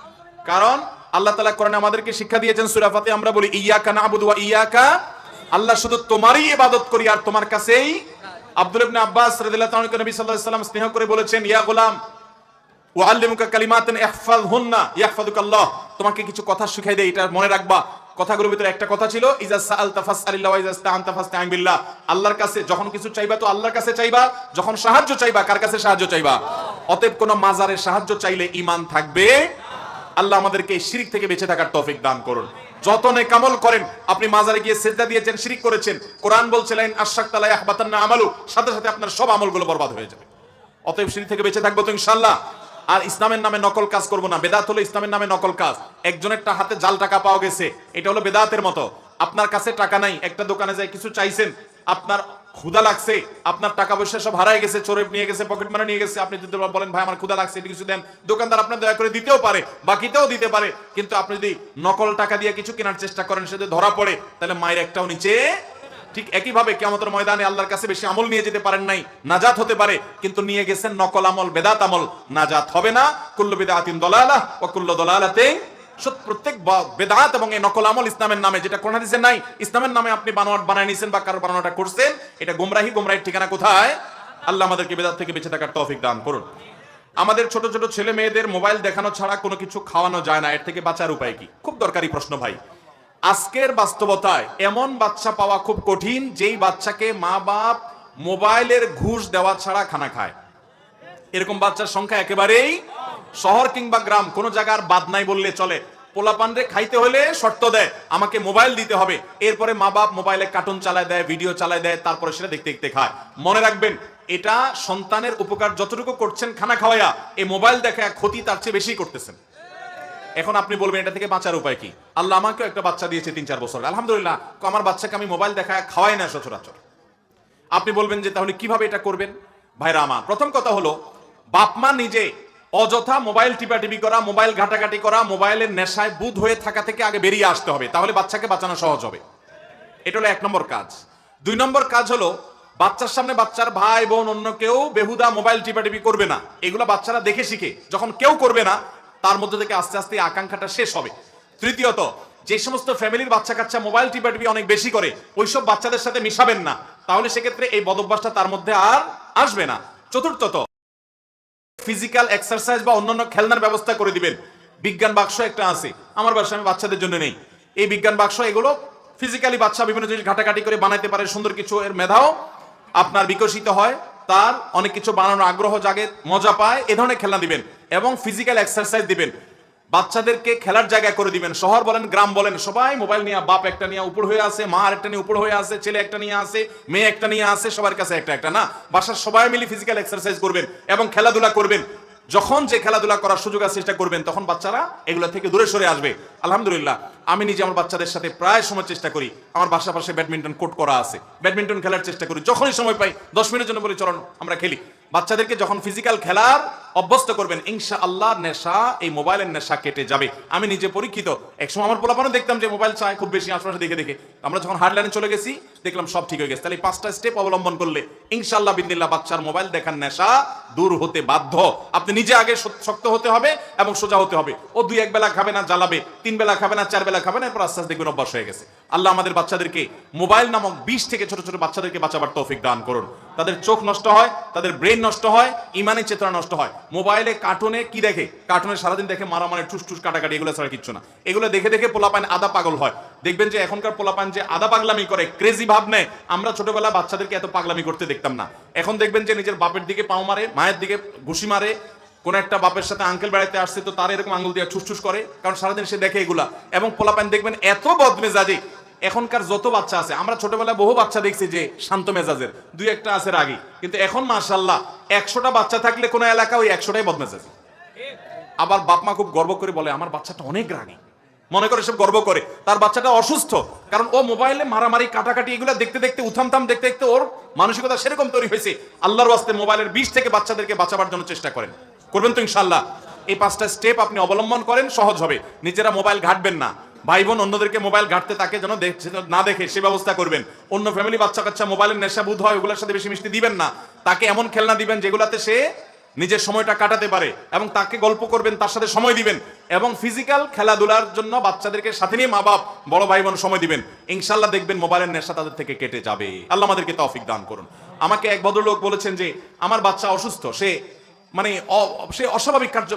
কারণ আল্লাহ তাআলা কোরআনে আমাদেরকে শিক্ষা দিয়েছেন, সূরা ফাতিহা আমরা বলি ইয়্যাকা না'বুদু ওয়া ইয়্যাকা, আল্লাহ শুধু তোমারই ইবাদত করি আর তোমার কাছেই। আব্দুল্লাহ ইবনে আব্বাস রাদিয়াল্লাহু তাআলা নবী সাল্লাল্লাহু আলাইহি ওয়াসাল্লাম স্নেহ করে বলেছেন, ইয়া গোলাম ওয়াআল্লিমুকা কালিমাতান ইহফাযহুন্না ইয়াহফাযুকাল্লাহ, তোমাকে কিছু কথা শিখাই দেই, এটা মনে রাখবা। কথাগুলোর ভিতরে একটা কথা ছিল ইজা সাআলতা ফাসআলিল্লাহ ওয়া ইজা ইসতাআনতা ফাসতাইন বিল্লাহ, আল্লাহর কাছে যখন কিছু চাইবা তো আল্লাহর কাছে চাইবা, যখন সাহায্য চাইবা কার কাছে সাহায্য চাইবা? অতএব কোন মাজারে সাহায্য চাইলে ঈমান থাকবে। আল্লাহ আমাদেরকে এই শিরক থেকে বেঁচে থাকার তৌফিক দান করুন। যত নেক আমল করেন, আপনি মাজারে গিয়ে সিজদা দিয়েছেন, শিরক করেছেন, কোরআন বলছে লাইন আশরাকতা লা ইয়াহবাতান্না আমালু, সাথে সাথে আপনার সব আমলগুলো বরবাদ হয়ে যাবে। অতএব শিরক থেকে বেঁচে থাকবো তো ইনশাআল্লাহ। আর ইসলামের নামে নকল কাজ করব না। বেদাত হলো ইসলামের নামে নকল কাজ। একজনের হাতে জাল টাকা পাওয়া গেছে, এটা হলো বেদাতের মতো। আপনার কাছে টাকা নাই, একটা দোকানে যায় কিছু চাইছেন, আপনার ক্ষুধা লাগছে, আপনার টাকা পয়সা সব হারায় গেছে, চোরে নিয়ে গেছে, পকেট মারা নিয়ে গেছে, আপনি যদি বলেন ভাই আমার ক্ষুধা লাগছে এটা কিছু দেন, দোকানদার আপনার দয়া করে দিতেও পারে, বাকিতেও দিতে পারে। কিন্তু আপনি যদি নকল টাকা দিয়ে কিছু কেনার চেষ্টা করেন, সে যদি ধরা পড়ে তাহলে মায়ের একটাও নিচে। ঠিক একইভাবে কিয়ামতের ময়দানে আল্লাহর কাছে বেশি আমল নিয়ে যেতে পারেন নাই, নাজাত হতে পারে, কিন্তু নিয়ে গেছেন নকল আমল, বেদাত আমল, নাজাত হবে না। কুল্লু বিদআতিন দালালাহ ওয়া কুল্লু দালালাতিন, প্রত্যেক বেদাত এবং এই নকল আমল ইসলামের নামে, যেটা কোরআন হাদিসে নাই, ইসলামের নামে আপনি বানোয়াট বানায় নিছেন বা কারো বানানোটা করছেন, এটা গোমরাহি। গোমরাহির ঠিকানা কোথায়? আল্লাহ আমাদেরকে বেদাত থেকে বেঁচে থাকার তৌফিক দান করুন। আমাদের ছোট ছোট ছেলে মেয়েদের মোবাইল দেখানো ছাড়া কোনো কিছু খাওয়ানো যায় না, এর থেকে বাঁচার উপায় কি? খুব দরকারি প্রশ্ন ভাই। আজকের বাস্তবতায় এমন বাচ্চা পাওয়া খুব কঠিন যেই বাচ্চাকে মা বাপ মোবাইলের ঘুষ দেওয়া ছাড়া খানা খায়। এরকম বাচ্চার সংখ্যা একেবারেই, শহর কিংবা গ্রাম কোন জায়গার বাদ নাই বললে চলে। পোলাপানরে খাইতে হলে শর্ত দেয় আমাকে মোবাইল দিতে হবে, এরপরে মা বাপ মোবাইলে কার্টুন চালায় দেয়, ভিডিও চালায় দেয়, তারপরে সেটা দেখতে দেখতে খায়। মনে রাখবেন, এটা সন্তানের উপকার যতটুকু করছেন খানা খাওয়াইয়া, এই মোবাইল দেখা ক্ষতি তার চেয়ে বেশি করতেছেন। এখন আপনি বলবেন এটা থেকে বাঁচার উপায় কি? আল্লাহ আমাকেও একটা বাচ্চা দিয়েছে ৩-৪ বছর, আলহামদুলিল্লাহ, আমার বাচ্চাকে আমি মোবাইল দেখা খাওয়াই না সচরাচর। আপনি বলবেন যে তাহলে কিভাবে এটা করবেন? ভাইরা আমার, প্রথম কথা হলো বাপ মা নিজে অযথা মোবাইল টিপাটিপি করা, মোবাইল ঘাটাঘাটি করা, মোবাইলের নেশায় বুঁদ হয়ে থাকা থেকে আগে বেরিয়ে আসতে হবে, তাহলে বাচ্চাকে বাঁচানো সহজ হবে। এটা হলো ১ নম্বর কাজ। ২ নম্বর কাজ হলো বাচ্চার সামনে বাচ্চার ভাই বোন অন্য কেউ বেহুদা মোবাইল টিপাটিপি করবে না। এগুলো বাচ্চারা দেখে শিখে, যখন কেউ করবে না তার মধ্যে থেকে আস্তে আস্তে আকাঙ্ক্ষাটা শেষ হবে। তৃতীয়ত, যে সমস্ত ফ্যামিলির বাচ্চা কাচ্চা মোবাইল টিপাটিপি অনেক বেশি করে, ওইসব বাচ্চাদের সাথে মিশাবেন না, তাহলে সেক্ষেত্রে এই বদভ্যাসটা তার মধ্যে আর আসবে না। চতুর্থত, ফিজিক্যাল এক্সারসাইজ বা অন্যান্য খেলনার ব্যবস্থা করে দিবেন। বিজ্ঞান বাক্স একটা আছে আমার বাসায়, আমি বাচ্চাদের জন্য নেই। এই বিজ্ঞান বাক্স, এগুলো ফিজিক্যালি বাচ্চা বিভিন্ন জিনিস ঘাটাঘাটি করে বানাইতে পারে, সুন্দর কিছু, এর মেধাও আপনার বিকশিত হয়, তার অনেক কিছু বানানোর আগ্রহ জাগে, মজা পায়, এ ধরনের খেলনা দিবেন এবং ফিজিক্যাল এক্সারসাইজ দিবেন। বাচ্চাদেরকে খেলার জায়গা করে দিবেন। শহর বলেন গ্রাম বলেন, সবাই মোবাইল নিয়ে, বাপ একটা নিয়ে উপর হয়ে আছে, মা একটা নিয়ে উপর হয়ে আছে, ছেলে একটা নিয়ে আছে, মেয়ে একটা নিয়ে আছে, সবার কাছে একটা একটা না। বাসার সবাই মিলে ফিজিক্যাল এক্সারসাইজ করবেন এবং খেলাধুলা করবেন। যখন যে খেলাধুলা করার সুযোগ আছে চেষ্টা করবেন, তখন বাচ্চারা এগুলো থেকে দূরে সরে আসবে। আলহামদুলিল্লাহ, আমি নিজে আমার বাচ্চাদের সাথে প্রায় সময় চেষ্টা করি, আমার বাসা পাশে ব্যাডমিন্টন কোর্ট করা আছে, ব্যাডমিন্টন খেলার চেষ্টা করি। যখনই সময় পাই 10 মিনিটের জন্য বলি চলো আমরা খেলি। বাচ্চাদেরকে যখন ফিজিক্যাল খেলার অভ্যস্ত করবেন, ইনশাআল্লাহ নেশা, এই মোবাইলের নেশা কেটে যাবে। আমি নিজে পরীক্ষিত। একসময় আমার পোলাপানও দেখতাম যে মোবাইল চায় খুব বেশি, আশপাশে দেখে দেখে। আমরা যখন হার্ডলাইনে চলে গেছি, দেখলাম সব ঠিক হয়ে গেছে। তাহলে এই 5টা স্টেপ অবলম্বন করলে ইনশাআল্লাহ বিদিনিল্লাহ বাচ্চার মোবাইল দেখার নেশা দূর হতে বাধ্য। আপনি নিজে আগে শক্ত হতে হবে এবং সোজা হতে হবে। ও 2-1 বেলা খাবে না, জ্বালাবে, 3 বেলা খাবে না, 4 বেলা খাবে না, এরপর আস্তে আস্তে দেখবেন অভ্যাস হয়ে গেছে। আল্লাহ আমাদের বাচ্চাদেরকে মোবাইল নামক বিষ থেকে ছোট ছোট বাচ্চাদেরকে বাঁচাবার তৌফিক দান করুন। তাদের চোখ নষ্ট হয়, তাদের ব্রেন নষ্ট হয়, ইমানি চেতনা নষ্ট হয়। মোবাইলে কার্টুনে কি দেখে? কার্টুনে সারাদিন দেখে মারামারি, ঠুস কাটাকাটি, এগুলো ছাড়া কিচ্ছু না। এগুলো দেখে দেখে পোলাপান আদা পাগল হয়। দেখবেন যে এখনকার পোলাপান যে আদা পাগলামি করে, ক্রেজি ভাব নেয়। আমরা ছোটবেলা বাচ্চাদেরকে এত পাগলামি করতে দেখতাম না। এখন দেখবেন যে নিজের বাপের দিকে পাও মারে, মায়ের দিকে ঘুষি মারে। কোন একটা বাপের সাথে আঙ্কেল বেড়াইতে আসছে তো তার এরকম আঙ্গুল দিয়ে ঠুস করে, কারণ সারাদিন সে দেখে এগুলা। এবং পোলাপান দেখবেন এত বদমেজাজি। এখনকার যত বাচ্চা আছে, আমরা ছোটবেলায় বহু বাচ্চা দেখছি যে শান্ত মেজাজের, 2-1টা আছে রাগী, কিন্তু এখন মাশাআল্লাহ 100টা বাচ্চা থাকলে কোন এলাকা ওই 100টাই বদমেজাজি। আবার বাপ মা খুব গর্ব করে বলে আমার বাচ্চাটা অনেক রাগী, মনে করে সব গর্ব করে। তার বাচ্চাটা অসুস্থ, কারণ ও মোবাইলে মারামারি কাটাকাটি এগুলো দেখতে দেখতে, উথামথাম দেখতে দেখতে ওর মানসিকতা সেরকম তৈরি হয়েছে। আল্লাহর ওয়াস্তে মোবাইলের বিষ থেকে বাচ্চাদেরকে বাঁচাবার জন্য চেষ্টা করবেন তো ইনশাআল্লাহ। এই 5টা স্টেপ আপনি অবলম্বন করেন, সহজ হবে। নিজেরা মোবাইল ঘাটবেন না, ভাই বোন অন্যদেরকে মোবাইল ঘাটতে তাকে যেন না দেখে সে ব্যবস্থা করবেন। অন্য ফ্যামিলি বাচ্চা কাচ্চা মোবাইলের নেশা বুধ হয়, ওগুলোর সাথে বেশি মিশতে দিবেন না। তাকে এমন খেলনা দিবেন যেগুলাতে সে নিজের সময়টা কাটাতে পারে, এবং তাকে গল্প করবেন, তার সাথে সময় দিবেন। এবং ফিজিক্যাল খেলাধুলার জন্য বাচ্চাদেরকে সাথে নিয়ে মা বাপ, বড় ভাই বোন সময় দিবেন। ইনশাআল্লাহ দেখবেন মোবাইলের নেশা তাদের থেকে কেটে যাবে। আল্লাহ আমাদেরকে তৌফিক দান করুন। আমাকে এক ভদ্রলোক বলেছেন যে আমার বাচ্চা অসুস্থ, সে অস্বাভাবিক কার্য,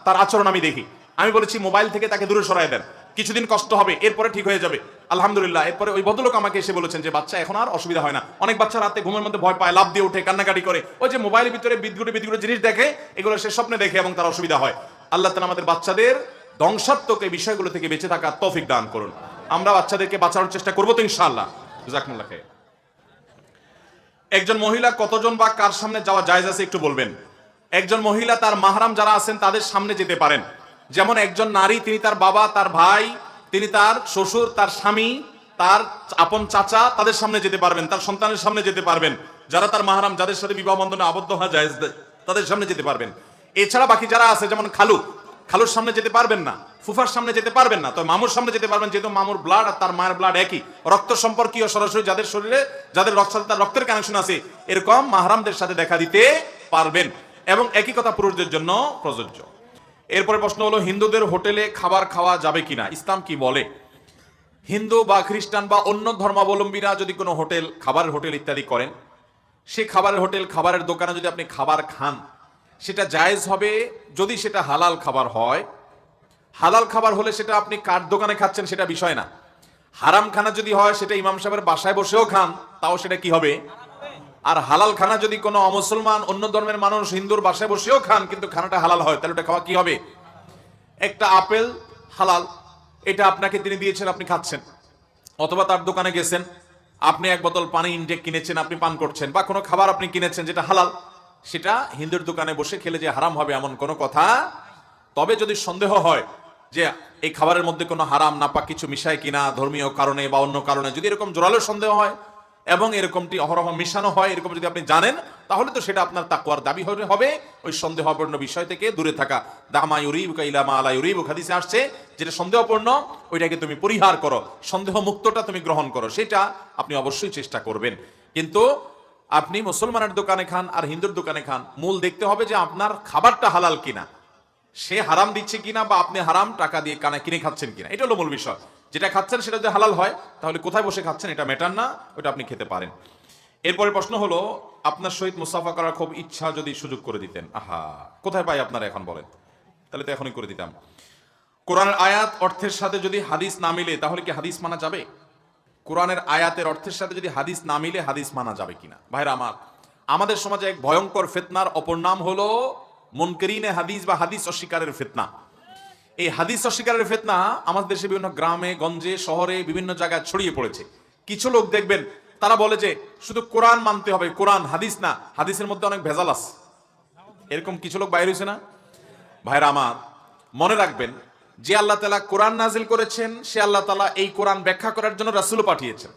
তার আচরণ আমি দেখি। আমি বলেছি মোবাইল থেকে তাকে দূরে সরায় দেন, কিছুদিন কষ্ট হবে, এরপরে ঠিক হয়ে যাবে আলহামদুলিল্লাহ। এরপরে ওই ভদ্রলোক আমাকে এসে বলেছেন যে বাচ্চা এখন আর অসুবিধা হয় না। অনেক বাচ্চা রাতে ঘুমের মধ্যে ভয় পায়, লাফ দিয়ে উঠে, কান্নাকাটি করে, ওই যে মোবাইলের ভিতরে বিদগুড়ে জিনিস দেখে, এগুলো সে স্বপ্নে দেখে এবং তার অসুবিধা হয়। আল্লাহ তাআলা আমাদের বাচ্চাদের ধ্বংসাত্মক এই বিষয়গুলো থেকে বেঁচে থাকার তৌফিক দান করুন। আমরা বাচ্চাদেরকে বাঁচানোর চেষ্টা করবো তো ইনশাআল্লাহ। জাযাকুমুল্লাহ খাইর। একজন মহিলা কতজন বা কার সামনে যাওয়া জায়েজ আছে একটু বলবেন? একজন মহিলা তার মাহরাম যারা আছেন তাদের সামনে যেতে পারেন। যেমন একজন নারী, তিনি তার বাবা, তার ভাই, তিনি তার শ্বশুর, তার স্বামী, তার আপন চাচা, তাদের সামনে যেতে পারবেন, তার সন্তানের সামনে যেতে পারবেন। যারা তার মাহরাম, যাদের সাথে বিবাহ বন্ধনে আবদ্ধ হওয়া জায়েজ, তাদের সামনে যেতে পারবেন। এছাড়া বাকি যারা আছে, যেমন খালুর সামনে যেতে পারবেন না, ফুফার সামনে যেতে পারবেন না, তো মামুর সামনে যেতে পারবেন, যেহেতু মামুর ব্লাড আর তার মায়ের ব্লাড একই, রক্ত সম্পর্কীয়, সরাসরি যাদের শরীরে, যাদের রক্তের কানেকশন আছে, এরকম মাহরামদের সাথে দেখা দিতে পারবেন। এবং একই কথা পুরুষদের জন্য প্রযোজ্য। এরপরে প্রশ্ন হলো, হিন্দুদের হোটেলে খাবার খাওয়া যাবে কিনা, ইসলাম কি বলে? হিন্দু বা খ্রিস্টান বা অন্য ধর্মাবলম্বীরা যদি কোনো খাবারের হোটেল ইত্যাদি করেন, সে খাবারের দোকানে যদি আপনি খাবার খান, সেটা জায়েজ হবে যদি সেটা হালাল খাবার হয়। হালাল খাবার হলে সেটা আপনি কার দোকানে খাচ্ছেন সেটা বিষয় না। হারাম খানা যদি হয়, সেটা ইমাম সাহেবের বাসায় বসেও খান, তাও সেটা কি হবে? আর হালাল খানা যদি কোনো অমুসলমান, অন্য ধর্মের মানুষ হিন্দুর বাসায় বসেও খান, কিন্তু খানাটা হালাল হয়, তাহলে ওটা খাওয়া কি হবে? একটা আপেল হালাল, এটা আপনাকে তিনি দিয়েছেন, আপনি খাচ্ছেন। অথবা তার দোকানে গেছেন, আপনি এক বোতল পানি ইনটেক কিনেছেন, আপনি পান করছেন। বা কোনো খাবার আপনি কিনেছেন যেটা হালাল, সেটা হিন্দুর দোকানে বসে খেলে যে হারাম হবে এমন কোনো কথা। তবে যদি সন্দেহ হয় যে এই খাবারের মধ্যে কোনো হারাম নাপাক কিছু মিশায় কিনা, ধর্মীয় কারণে বা অন্য কারণে, যদি এরকম জোরালো সন্দেহ হয় এবং এরকমটি অহরহ মিশানো হয়, এরকম যদি আপনি জানেন, তাহলে তো সেটা আপনার তাকওয়ার দাবি হবে ওই সন্দেহপূর্ণ বিষয় থেকে দূরে থাকা। দামা ইউরিবুকা ইলা মা লা ইউরিবুক, হাদিসে আসছে যেটা সন্দেহপূর্ণ ওইটাকে তুমি পরিহার করো, সন্দেহ মুক্তটা তুমি গ্রহণ করো, সেটা আপনি অবশ্যই চেষ্টা করবেন। কিন্তু আপনি মুসলমানের দোকানে খান আর হিন্দুর দোকানে খান, মূল দেখতে হবে যে আপনার খাবারটা হালাল কিনা, সে হারাম দিচ্ছে কিনা, বা আপনি হারাম টাকা দিয়ে কিনে খাচ্ছেন কিনা, এটা হলো মূল বিষয়। যেটা খাচ্ছেন সেটা যদি হালাল হয়, তাহলে কোথায় বসে খাচ্ছেন এটা ম্যাটার না, ওটা আপনি খেতে পারেন। এরপরে প্রশ্ন হলো, আপনার সহিত মুসাফা করার খুব ইচ্ছা, যদি সুযোগ করে দিতেন। কোথায় পাই আপনারা এখন বলেন? তাহলে তো এখনই করে দিতাম। কোরআনের আয়াত অর্থের সাথে যদি হাদিস না মিলে, তাহলে কি হাদিস মানা যাবে? কোরআনের আয়াতের অর্থের সাথে যদি হাদিস না মিলে, হাদিস মানা যাবে কিনা? ভাইরা আমার, আমাদের সমাজে এক ভয়ঙ্কর ফিতনার অপর নাম হলো মুনকিরিনে হাদিস বা হাদিস অস্বীকারের ফিতনা। এই হাদিস অস্বীকারের ফিতনা আমাদের দেশে বিভিন্ন গ্রামে গঞ্জে শহরে বিভিন্ন জায়গায় ছড়িয়ে পড়েছে। কিছু লোক দেখবেন তারা বলে যে শুধু কোরআন মানতে হবে, কোরআন, হাদিস না, হাদিসের মধ্যে অনেক ভেজাল আছে। এরকম কিছু লোক বাইরে হয়েছে না? ভাইরা আমার, মনে রাখবেন যে আল্লাহ তাআলা কোরআন নাজিল করেছেন, সে আল্লাহ তাআলা এই কোরআন ব্যাখ্যা করার জন্য রাসূলও পাঠিয়েছেন।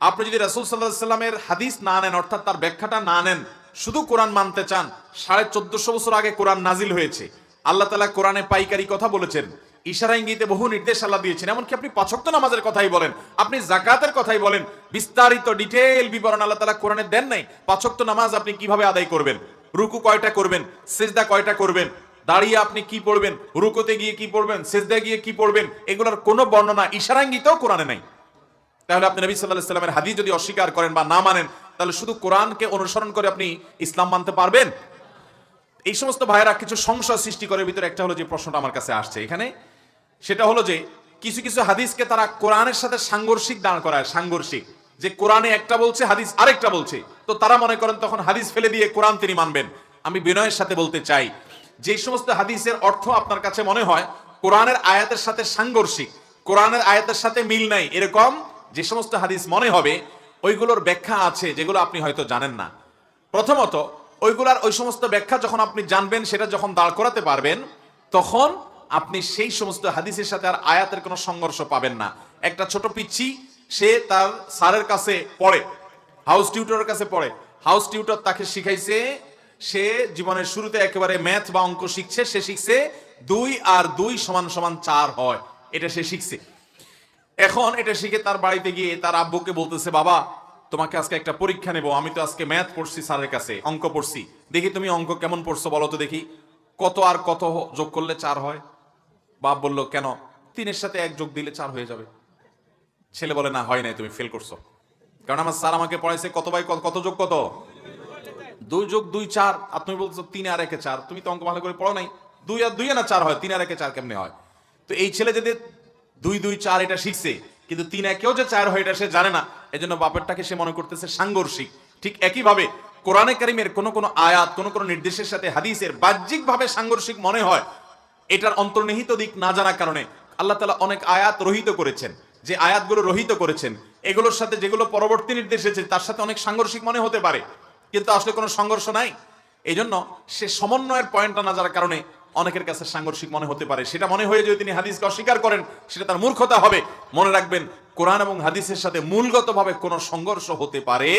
আপনি যদি রাসূল সাল্লাল্লাহু আলাইহি সাল্লামের হাদিস না নেন, অর্থাৎ তার ব্যাখ্যাটা না নেন, শুধু কোরআন মানতে চান, 1450 বছর আগে কোরআন নাজিল হয়েছে। আল্লাহ তাআলা কোরআনে পাইকারি কথা বলেছেন, ইশারা ইঙ্গিতে বহু নির্দেশ আল্লাহ দিয়েছেন। এমনকি আপনি ৫ ওয়াক্ত নামাজের কথাই বলেন, আপনি যাকাতের কথাই বলেন, বিস্তারিত ডিটেইল বিবরণ আল্লাহ তাআলা কোরআনে দেন নাই। ৫ ওয়াক্ত নামাজ আপনি কিভাবে আদায় করবেন, রুকু কয়টা করবেন, সিজদা কয়টা করবেন, দাঁড়িয়ে আপনি কি পড়বেন, রুকুতে গিয়ে কি পড়বেন, সিজদায় গিয়ে কি পড়বেন, এগুলোর কোনো বর্ণনা ইশারা ইঙ্গিতেও কোরআনে নাই। তাহলে আপনি নবী সাল্লাল্লাহু আলাইহি ওয়াসাল্লামের হাদিস যদি অস্বীকার করেন বা না মানেন, তাহলে শুধু কোরআনকে অনুসরণ করে আপনি ইসলাম মানতে পারবেন? এই সমস্ত ভাইয়েরা কিছু সংশয় সৃষ্টি করে। ভিতরে একটা হলো যে প্রশ্নটা আমার কাছে আসছে এখানে, সেটা হলো যে কিছু কিছু হাদিসকে তারা কোরআনের সাথে সাংঘর্ষিক দাঁড় করায়। সাংঘর্ষিক, যে কোরআনে একটা বলছে, হাদিস আরেকটা বলছে, তো তারা মনে করেন তখন হাদিস ফেলে দিয়ে কোরআন তিনি মানবেন। আমি বিনয়ের সাথে বলতে চাই, যে সমস্ত হাদিসের অর্থ আপনার কাছে মনে হয় কোরআনের আয়াতের সাথে সাংঘর্ষিক, কোরআনের আয়াতের সাথে মিল নাই, এরকম যে সমস্ত হাদিস মনে হবে, ওইগুলোর ব্যাখ্যা আছে যেগুলো আপনি হয়তো জানেন না। প্রথমত, ওইগুলার ওই সমস্ত ব্যাখ্যা যখন আপনি জানবেন, সেটা যখন দাঁড় করাতে পারবেন, তখন আপনি সেই সমস্ত হাদিসের সাথে আর আয়াতের কোনো সংঘর্ষ পাবেন না। একটা ছোট পিচ্ছি, সে তার স্যারের কাছে পড়ে, হাউস টিউটরের কাছে পড়ে, হাউস টিউটর তাকে শিখাইছে, সে জীবনের শুরুতে একেবারে ম্যাথ বা অঙ্ক শিখছে, সে শিখছে 2 আর 2 সমান সমান 4 হয়, এটা সে শিখছে। এখন এটা শিখে তার বাড়িতে গিয়ে তার আব্বুকে বলতেছে, বাবা তোমাকে আজকে একটা পরীক্ষা নেব, আমি তো আজকে ম্যাথ পড়ছি স্যারের কাছে, অঙ্ক পড়ছি, দেখি তুমি অঙ্ক কেমন পড়ছো বলো তো দেখি, কত আর কত যোগ করলে 4 হয়? বাপ বলল, কেন? 3-এর সাথে 1 যোগ দিলে 4 হয়ে যাবে। ছেলে বলে, না হয় নাই, তুমি ফেল করছো, কারণ আমার স্যার আমাকে পড়াইছে কত বাই কত যোগ কত, 2 যোগ 2 4, আর তুমি বলছো 3 আর 1 4, তুমি তো অঙ্ক ভালো করে পড়ো নাই, 2 আর 2 না 4 হয়, 3 আর 1 4 কেমনে হয়? তো এই ছেলে যদি 2 2 4 এটা শিখছে, কিন্তু 3 1 যে 4 হয় এটা সে জানে না, এজন্য বাপেরটাকে সে মনে করতেছে সাংঘর্ষিক। ঠিক একইভাবে কোরআনে কারীমের কোন কোন আয়াত, কোন কোন নির্দেশের সাথে হাদিসের বাহ্যিকভাবে সাংঘর্ষিক মনে হয়, এটার অন্তর্নিহিত দিক না জানার কারণে আল্লাহ তাআলা অনেক আয়াত রহিত করেছেন। যে আয়াতগুলো রহিত করেছেন, এগুলোর সাথে যেগুলো পরবর্তী নির্দেশ এসেছে তার সাথে অনেক সাংঘর্ষিক মনে হতে পারে, কিন্তু আসলে কোনো সংঘর্ষ নাই। এই জন্য সে সমন্বয়ের পয়েন্টটা না জানার কারণে অনেকের কাছে সাংঘর্ষিক মনে হতে পারে। সেটা মনে হয়ে যদি তিনি হাদিসকে অস্বীকার করেন, সেটা তার মূর্খতা হবে। মনে রাখবেন, কোরআন এবং হাদিসের সাথে মূলগতভাবে কোনো সংঘর্ষ হতে পারে,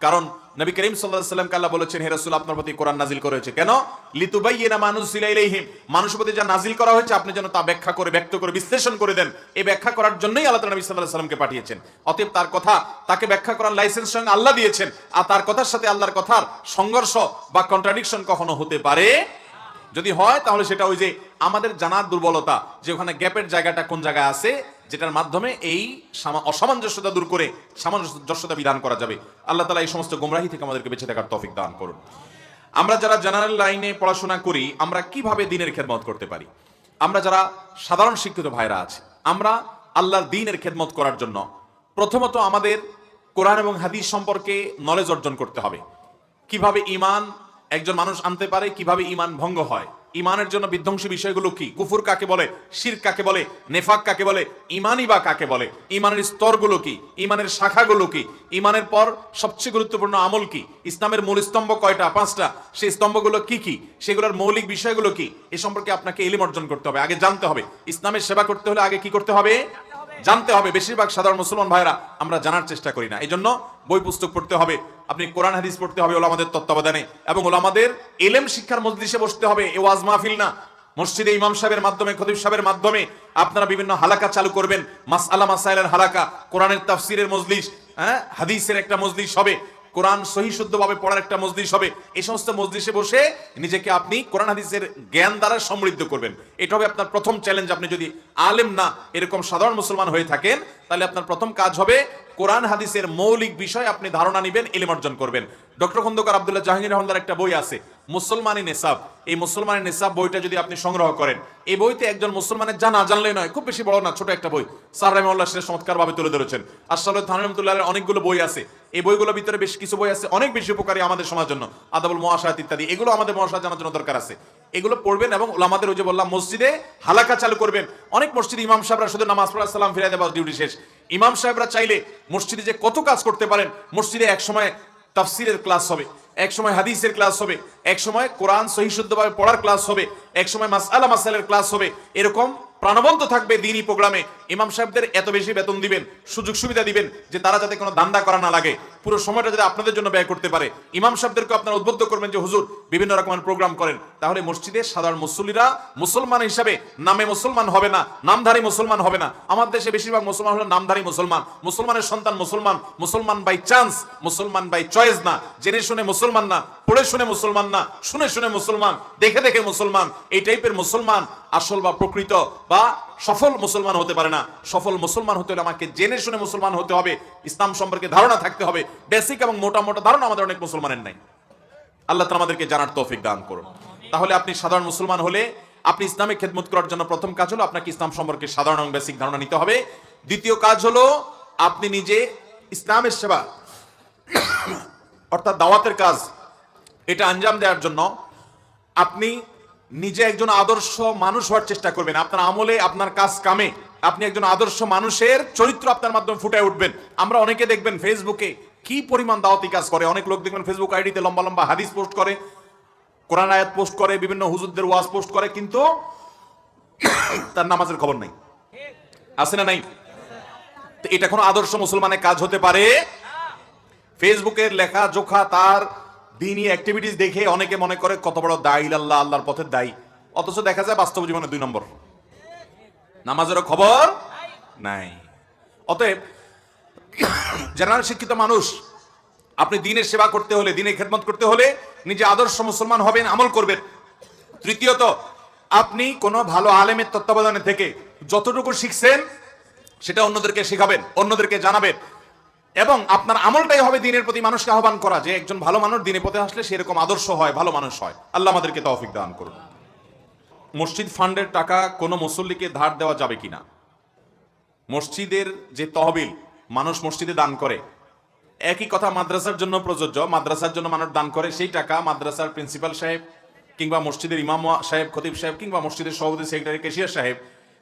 কারণ নবী করিম সাল্লাল্লাহু আলাইহি ওয়াসাল্লামকে আল্লাহ বলেছেন, হে রাসূল আপনার প্রতি কোরআন নাজিল করা হয়েছে কেন? লিতুবাইয়িনা মা নুজিলা ইলাইহিম, মানুষের প্রতি যা নাজিল করা হয়েছে আপনি যেন তা ব্যাখ্যা করে, ব্যক্ত করে, বিশ্লেষণ করে দেন। এই ব্যাখ্যা করার জন্যই আল্লাহ নবী সাল্লাল্লাহু আলাইহি ওয়াসাল্লামকে পাঠিয়েছেন। অতএব তার কথা, তাকে ব্যাখ্যা করার লাইসেন্স স্বয়ং আল্লাহ দিয়েছেন, আর তার কথার সাথে আল্লাহর কথার সংঘর্ষ বা কন্ট্রাডিকশন কখনো হতে পারে? যদি হয় তাহলে সেটা ওই যে আমাদের জানার দুর্বলতা, যে ওখানে গ্যাপের জায়গাটা কোন জায়গায় আছে, যেটার মাধ্যমে এই অসামঞ্জস্যতা দূর করে সামঞ্জস্যতা বিধান করা যাবে। আল্লাহ তাআলা এই সমস্ত গোমরাহি থেকে আমাদেরকে বেঁচে থাকার তৌফিক দান করুন। আমরা যারা জেনারেল লাইনে পড়াশোনা করি, আমরা কিভাবে দ্বীনের খেদমত করতে পারি? আমরা যারা সাধারণ শিক্ষিত ভাইরা আছে, আমরা আল্লাহর দ্বীনের খেদমত করার জন্য প্রথমত আমাদের কোরআন এবং হাদিস সম্পর্কে নলেজ অর্জন করতে হবে। কিভাবে ঈমান একজন মানুষ আনতে পারে, কিভাবে ঈমান ভঙ্গ হয়, ঈমানের জন্য বিধ্বংসী বিষয়গুলো কি, কুফর কাকে বলে, শিরক কাকে বলে, নেফাক কাকে বলে, ঈমানই বা কাকে বলে, ঈমানের স্তরগুলো কি, ঈমানের শাখাগুলো কি, ঈমানের পর সবচেয়ে গুরুত্বপূর্ণ আমল কি, ইসলামের মূল স্তম্ভ কয়টা, 5টা, সেই স্তম্ভগুলো কি কি, সেগুলোর মৌলিক বিষয়গুলো কি, এ সম্পর্কে আপনাকে ইলম অর্জন করতে হবে, আগে জানতে হবে। ইসলামের সেবা করতে হলে আগে কি করতে হবে? জানতে হবে। বেশিরভাগ সাধারণ মুসলমান ভাইরা আমরা জানার চেষ্টা করি না। এই জন্য বই পুস্তক পড়তে হবে, আপনি কোরআন হাদিস পড়তে হবে ওলামাদের তত্ত্বাবধানে, এবং ওলামাদের ইলম শিক্ষার মজলিসে বসতে হবে। এ ওয়াজ মাহফিল না, মসজিদে ইমাম সাহেবের মাধ্যমে, খতিব সাহেবের মাধ্যমে আপনারা বিভিন্ন হালাকা চালু করবেন, মাসআলা মাসাইলের হালাকা, কোরআনের তাফসিরের মজলিস, হাদিসের একটা মজলিস হবে, কোরআন সহি শুদ্ধভাবে পড়ার একটা মজলিস হবে। এই সমস্ত মজলিসে বসে নিজেকে আপনি কোরআন হাদিসের জ্ঞান দ্বারা সমৃদ্ধ করবেন। এটা হবে আপনার প্রথম চ্যালেঞ্জ। আপনি যদি আলেম না, এরকম সাধারণ মুসলমান হয়ে থাকেন, তাহলে আপনার প্রথম কাজ হবে কোরআন হাদিসের মৌলিক বিষয় আপনি ধারণা নেবেন, ইলম অর্জন করবেন। ডক্টর খন্দকার আব্দুল্লাহ জাহাঙ্গীর রহমানের একটা বই আছে, মুসলমানি নেসাব। এই মুসলমানি নেসাব বইটা যদি আপনি সংগ্রহ করেন, এই বইতে একজন মুসলমানের জানা জানলেই নয়, খুব বেশি বড় না, ছোট একটা বই, স্যার রাহিমাহুল্লাহ সেটা চমৎকারভাবে তুলে ধরেছেন। আসসালামু থানভী রহমাতুল্লাহের অনেকগুলো বই আছে, এই বইগুলোর ভিতরে বেশ কিছু বই আছে অনেক বেশি উপকারী আমাদের সমাজের জন্য, আদাবুল মুআশারাত ইত্যাদি, এগুলো আমাদের মুআশারাত জানার জন্য দরকার আছে। এগুলো পড়বেন এবং ওলামাদের, ওই যে বললাম, মসজিদে হালাকা চালু করবেন। অনেক মসজিদে ইমাম সাহেবরা শুধু নামাজ পড়া, সালাম ফিরাই দেওয়া, ডিউটি শেষ। ইমাম সাহেবরা চাইলে মসজিদে যে কত কাজ করতে পারেন। মসজিদে এক সময় তাফসিরের ক্লাস হবে, এক সময় হাদিসের ক্লাস হবে, এক সময় কোরআন সহি শুদ্ধভাবে পড়ার ক্লাস হবে, এক সময় মাসআলা মাসাইলের ক্লাস হবে। এরকম প্রাণবন্ত থাকবে দ্বীনি প্রোগ্রামে ইমাম সাহেবদের এত বেশি বেতন দিবেন, সুযোগ সুবিধা দিবেন যে তারা যাতে কোনো দান্দা করা না লাগে, পুরো সময়টা যাতে আপনাদের জন্য ব্যয় করতে পারে। ইমাম সাহেবদেরকে আপনারা উদ্বুদ্ধ করবেন যে হুজুর বিভিন্ন রকমের প্রোগ্রাম করেন, তাহলে মসজিদে সাধারণ মুসল্লিরা মুসলমান হিসাবে নামে মুসলমান হবে না, নামধারী মুসলমান হবে না। আমাদের দেশে বেশিরভাগ মুসলমান হলো নামধারী মুসলমান, মুসলমানের সন্তান মুসলমান, মুসলমান বাই চান্স, মুসলমান বাই চয়েস না, জেনে শুনে মুসলমান না, পড়ে শুনে মুসলমান না, শুনে শুনে মুসলমান, দেখে দেখে মুসলমান। এই টাইপের মুসলমান আসল বা প্রকৃত বা সফল মুসলমান হতে পারে না। সফল মুসলমান হতে হলে আমাকে জেনে শুনে মুসলমান হতে হবে, ইসলাম সম্পর্কে ধারণা থাকতে হবে। বেসিক এবং মোটা মোটা ধারণা আমাদের অনেক মুসলমানের নাই। আল্লাহ তাআলা আমাদেরকে জানার তৌফিক দান করুন। তাহলে আপনি সাধারণ মুসলমান হলে আপনি ইসলামে খেদমত করার জন্য প্রথম কাজ হলো আপনাকে ইসলাম সম্পর্কে সাধারণ এবং বেসিক ধারণা নিতে হবে। দ্বিতীয় কাজ হলো আপনি নিজে ইসলামের সেবা অর্থাৎ দাওয়াতের কাজ এটা আঞ্জাম দেওয়ার জন্য আপনি নিজে একজন আদর্শ মানুষ হওয়ার চেষ্টা করবেন। আপনার আমলে, আপনার কাজ কামে আপনি একজন আদর্শ মানুষের চরিত্র আপনার মাধ্যমে ফুটে উঠবেন। আমরা অনেকে দেখবেন ফেসবুকে কি পরিমাণ দাওয়াতি কাজ করে। অনেক লোক দেখবেন ফেসবুক আইডিতে লম্বা লম্বা হাদিস পোস্ট করে, কোরআন আয়াত পোস্ট করে, বিভিন্ন হুজুরদের ওয়াজ পোস্ট করে, কিন্তু তার নামাজের খবর নাই। আছে না নাই? তো এটা কোনো আদর্শ মুসলমানের কাজ হতে পারে? ফেসবুকের লেখা জোখা তার দ্বীনি অ্যাক্টিভিটিস দেখে অনেকে মনে করে কত বড় দায়ী, আল্লাহ আল্লাহর পথের দায়ী, অথচ দেখা যায় বাস্তব জীবনে 2 নম্বর, নামাজেরও খবর নাই। অতএব জেনারেল শিক্ষিত মানুষ, আপনি দ্বীনের সেবা করতে হলে, দ্বীনের খেদমত করতে হলে নিজে আদর্শ মুসলমান হবেন, আমল করবেন। তৃতীয়ত, আপনি কোনো ভালো আলেমের তত্ত্বাবধানে থেকে যতটুকু শিখছেন সেটা অন্যদেরকে শেখাবেন, অন্যদেরকে জানাবেন, এবং আপনার আমলটাই হবে দ্বীনের প্রতি মানুষকে আহ্বান করা, যে একজন ভালো মানুষ দ্বীনের পথে আসলে সেরকম আদর্শ হয়, ভালো মানুষ হয়। আল্লাহ আমাদেরকে তৌফিক দান করুন। মসজিদ ফান্ডের টাকা কোনো মুসল্লিকে ধার দেওয়া যাবে কিনা? মসজিদের যে তহবিল মানুষ মসজিদে দান করে, একই কথা মাদ্রাসার জন্য প্রযোজ্য। মাদ্রাসার জন্য মানুষ দান করে, সেই টাকা মাদ্রাসার প্রিন্সিপাল সাহেব কিংবা মসজিদের ইমাম সাহেব, খতিব সাহেব কিংবা মসজিদের সভাপতি, সেক্রেটারি, ক্যাশিয়ার সাহেব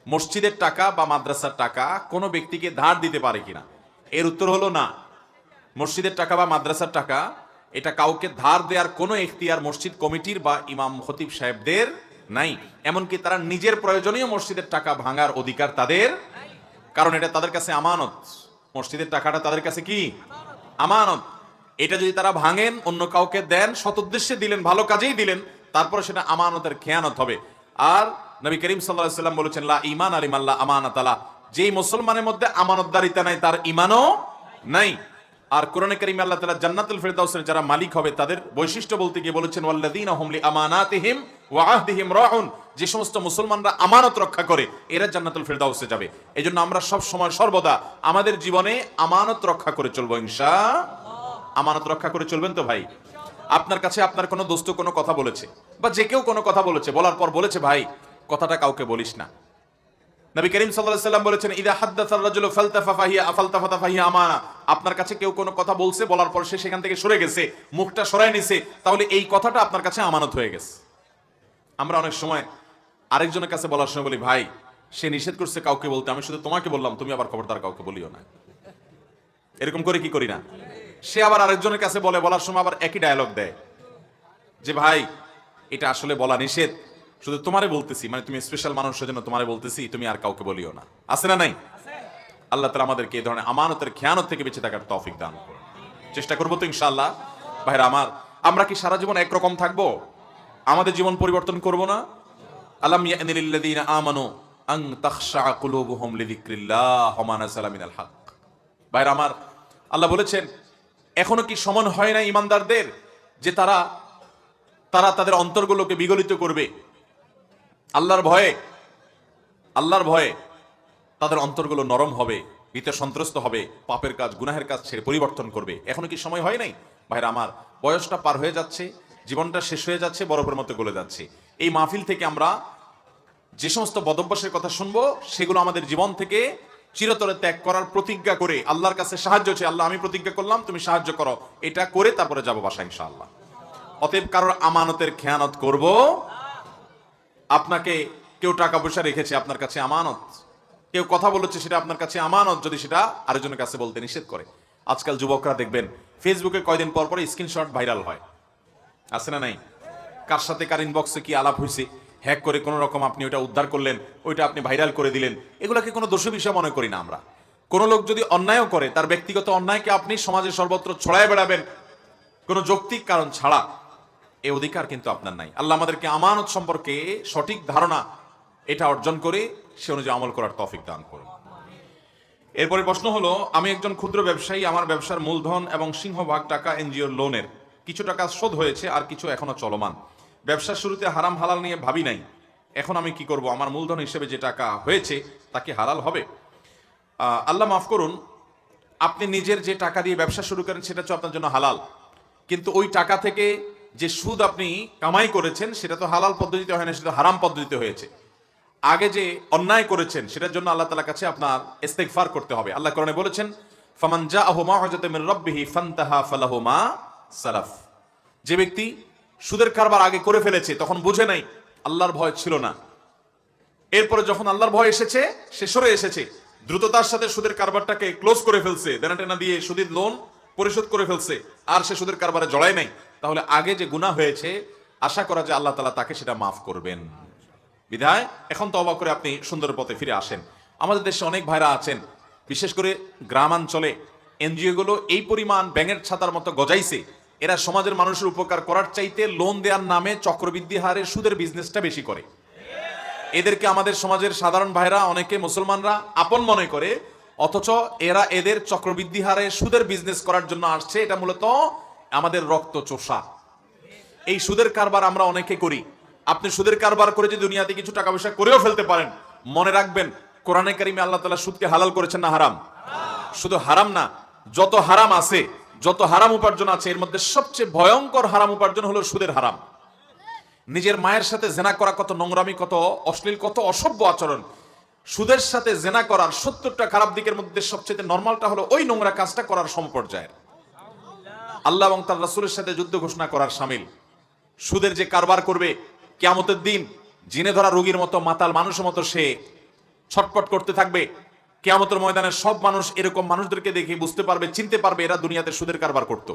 মসজিদের টাকা বা মাদ্রাসার টাকা কোনো ব্যক্তিকে ধার দিতে পারে কিনা? এর উত্তর হলো না। মসজিদের টাকা বা মাদ্রাসার টাকা এটা কাউকে ধার দেওয়ার কোনো এখতিয়ার মসজিদ কমিটির বা ইমাম খতিব সাহেবদের নাই। এমনকি তারা নিজের প্রয়োজনীয় মসজিদের টাকা ভাঙার অধিকার তাদের, কারণ এটা তাদের কাছে আমানত। মসজিদের টাকাটা তাদের কাছে কি? আমানত। এটা যদি তারা ভাঙেন, অন্য কাউকে দেন, সৎ উদ্দেশ্যে দিলেন, ভালো কাজেই দিলেন, তারপরে সেটা আমানতের খেয়ানত হবে। আর নবী করিম সাল্লাল্লাহু আলাইহি ওয়াসাল্লাম বলেছেন, লা ঈমান লিমান লা আমানাত লা, যেই মুসলমানের মধ্যে আমানতদারিতা নাই তার ঈমানও নাই। আর কোরআনে কারিমে আল্লাহ তাআলা জান্নাতুল ফিরদাউসের যারা মালিক হবে তাদের বৈশিষ্ট্য বলতে গিয়ে বলেছেন, ওয়াল্লাযীনা হুম লিআমানাতিহিম ওয়া আহদিহিম রাউন, যে সমস্ত মুসলমানরা আমানত রক্ষা করে এরা জান্নাতুল ফিরদাউসে যাবে। এজন্য আমরা সব সময় সর্বদা আমাদের জীবনে আমানত রক্ষা করে চলবো ইনশাআল্লাহ। আমানত রক্ষা করে চলবেন তো ভাই? আপনার কাছে আপনার কোনো দোস্ত কোনো কথা বলেছে বা যে কেউ কোনো কথা বলেছে, বলার পর বলেছে ভাই কথাটা কাউকে বলিস না। নবী করিম সাল্লাল্লাহু আলাইহি ওয়াসাল্লাম বলেছেন, ইযা হাদাসা আর-রাজুলু ফালতাফা ফাহিয়া আমানা। আপনার কাছে কেউ কোনো কথা বলছে, বলার পর সে সেখান থেকে সরে গেছে, মুখটা সরায় নিছে, তাহলে এই কথাটা আপনার কাছে আমানত হয়ে গেছে। আমরা অনেক সময় আরেকজনের কাছে বলার সময় বলি, ভাই সে নিষেধ করছে কাউকে বলতে, আমি শুধু তোমাকে বললাম, তুমি আবার খবরদার কাউকে বলিও না। এরকম করে কি করি না? সে আবার আরেকজনের কাছে বলে, বলার সময় আবার একই ডায়লগ দেয় যে ভাই এটা আসলে বলা নিষেধ, শুধু তোমারে বলতেছি, মানে তুমি স্পেশাল মানুষের জন্য তোমারে বলতেছি, তুমি আর কাউকে বলিও না। আছে না নাই? আল্লাহ তাআলা আমাদেরকে এই ধরনের আমানতের খেয়ানত থেকে বেঁচে থাকার তৌফিক দান করুন। চেষ্টা করবো তো ইনশাআল্লাহ। ভাইরা আমার, আমরা কি সারা জীবন একরকম থাকবো? আমাদের জীবন পরিবর্তন করব না? আলাম ইয়ানি লিল্লাযীনা আমানু আন তাখশা কুলুবুহুম লিযিকরিল্লাহ ওয়া মা নাযালা মিনাল হক। ভাইরা আমার, আল্লাহ বলেছেন এখনো কি সমন হয় না ঈমানদারদের যে তারা তাদের অন্তরগুলোকে বিগলিত করবে আল্লাহর ভয়ে? আল্লাহর ভয়ে তাদের অন্তরগুলো নরম হবে, ভীত সন্ত্রস্ত হবে, পাপের কাজ, গুনাহের কাজ ছেড়ে পরিবর্তন করবে। এখনো কি সময় হয় নাই? ভাইরা আমার, বয়সটা পার হয়ে যাচ্ছে, জীবনটা শেষ হয়ে যাচ্ছে, বরফের মতো গলে যাচ্ছে। এই মাহফিল থেকে আমরা যে সমস্ত বদভ্যাসের কথা শুনবো সেগুলো আমাদের জীবন থেকে চিরতরে ত্যাগ করার প্রতিজ্ঞা করে আল্লাহর কাছে সাহায্য চাই। আল্লাহ আমি প্রতিজ্ঞা করলাম, তুমি সাহায্য করো, এটা করে তারপরে যাবো বাসা ইনশাআল্লাহ। অতএব কারোর আমানতের খেয়ানত করব। আপনাকে কেউ টাকা পয়সা রেখেছে আপনার কাছে আমানত, কেউ কথা বলেছে সেটা আপনার কাছে আমানত, যদি সেটা আরেকজনের কাছে বলতে নিষেধ করে। আজকাল যুবকরা দেখবেন ফেসবুকে কয়দিন পর পর স্ক্রিনশট ভাইরাল হয়, আছে না নাই? কার সাথে কার ইনবক্সে কি আলাপ হয়েছে হ্যাক করে কোনো রকম আপনি ওইটা উদ্ধার করলেন, ওইটা আপনি ভাইরাল করে দিলেন, এগুলোকে কোনো দোষী বিষয় মনে করি না আমরা। কোনো লোক যদি অন্যায়ও করে, তার ব্যক্তিগত অন্যায়কে আপনি সমাজে সর্বত্র ছড়ায় বেড়াবেন কোনো যৌক্তিক কারণ ছাড়া, এই অধিকার কিন্তু আপনার নাই। আল্লাহ আমাদেরকে আমানত সম্পর্কে সঠিক ধারণা এটা অর্জন করে সে অনুযায়ী আমল করার তৌফিক দান করুন। এরপরে প্রশ্ন হলো, আমি একজন ক্ষুদ্র ব্যবসায়ী, আমার ব্যবসার মূলধন এবং সিংহভাগ টাকা এনজিওর লোনের, কিছু টাকা শোধ হয়েছে আর কিছু এখনো চলমান। ব্যবসার শুরুতে হারাম হালাল নিয়ে ভাবি নাই, এখন আমি কি করব? আমার মূলধন হিসেবে যে টাকা হয়েছে তা কি হালাল হবে? আল্লাহ মাফ করুন, আপনি নিজের যে টাকা দিয়ে ব্যবসা শুরু করেন সেটা তো আপনার জন্য হালাল, কিন্তু ওই টাকা থেকে যে সুদ আপনি কামাই করেছেন সেটা তো হালাল পদ্ধতিতে হয় না, সেটা হারাম পদ্ধতিতে হয়েছে। আগে যে অন্যায় করেছেন সেটার জন্য আল্লাহ তাআলার কাছে আপনার ইস্তিগফার করতে হবে। আল্লাহ কোরআনে বলেছেন, ফামান জাআহু মাউযাতুম মির রাব্বিহি ফান্তাহা ফালাহু মা সালাফ। যে ব্যক্তি সুদের কারবার আগে করে ফেলেছে, তখন বুঝে নাই, আল্লাহর ভয় ছিল না, এরপরে যখন আল্লাহর ভয় এসেছে সে সরে এসেছে, দ্রুততার সাথে সুদের কারবারটাকে ক্লোজ করে ফেলছে, দেনা টেনা দিয়ে সুদের লোন পরিশোধ করে ফেলছে, আর সে সুদের কারবারে জড়ায় নাই, তাহলে আগে যে গুনাহ হয়েছে আশা করা যায় আল্লাহ তাআলা তাকে সেটা মাফ করবেন। বিধায় এখন তওবা করে আপনি সুন্দর পথে ফিরে আসেন। আমাদের দেশে অনেক ভাইরা আছেন, বিশেষ করে গ্রামাঞ্চলে এনজিও গুলো এই পরিমাণ ব্যাঙের ছাতার মতো গজাইছে, এরা সমাজের মানুষের উপকার করার চাইতে লোন দেওয়ার নামে চক্রবৃদ্ধি হারে সুদের বিজনেসটা বেশি করে। এদেরকে আমাদের সমাজের সাধারণ ভাইরা, অনেকে মুসলমানরা আপন মনে করে, অথচ এরা এদের চক্রবৃদ্ধি হারে সুদের বিজনেস করার জন্য আসছে। এটা মূলত আমাদের রক্ত চোষা। এই সুদের কারবার আমরা অনেকে করি। আপনি সুদের কারবার করে যে দুনিয়াতে কিছু টাকা পয়সা করেও ফেলতে পারেন, মনে রাখবেন কোরআনে কারিমে আল্লাহ তাআলা সুদকে হালাল করেছেন না হারাম? শুধু হারাম না, যত হারাম আছে, যত হারাম উপার্জন আছে, এর মধ্যে সবচেয়ে ভয়ঙ্কর হারাম উপার্জন হলো সুদের হারাম। নিজের মায়ের সাথে জেনা করা কত নোংরামি, কত অশ্লীল, কত অসভ্য আচরণ। সুদের সাথে জেনা করার 70টা খারাপ দিকের মধ্যে সবচেয়ে নরমালটা হলো ওই নোংরা কাজটা করার সমপর্যায়ের। আল্লাহ এবং তার রাসূলের সাথে যুদ্ধ ঘোষণা করার শামিল। সুদের যে কারবার করবে, কিয়ামতের দিন জিনে ধরা রোগীর মতো, মাতাল মানুষের মতো সে ছটপট করতে থাকবে। কিয়ামতের ময়দানে সব মানুষ এরকম মানুষদেরকে দেখে বুঝতে পারবে, চিনতে পারবে এরা দুনিয়াতে সুদের কারবার করতো।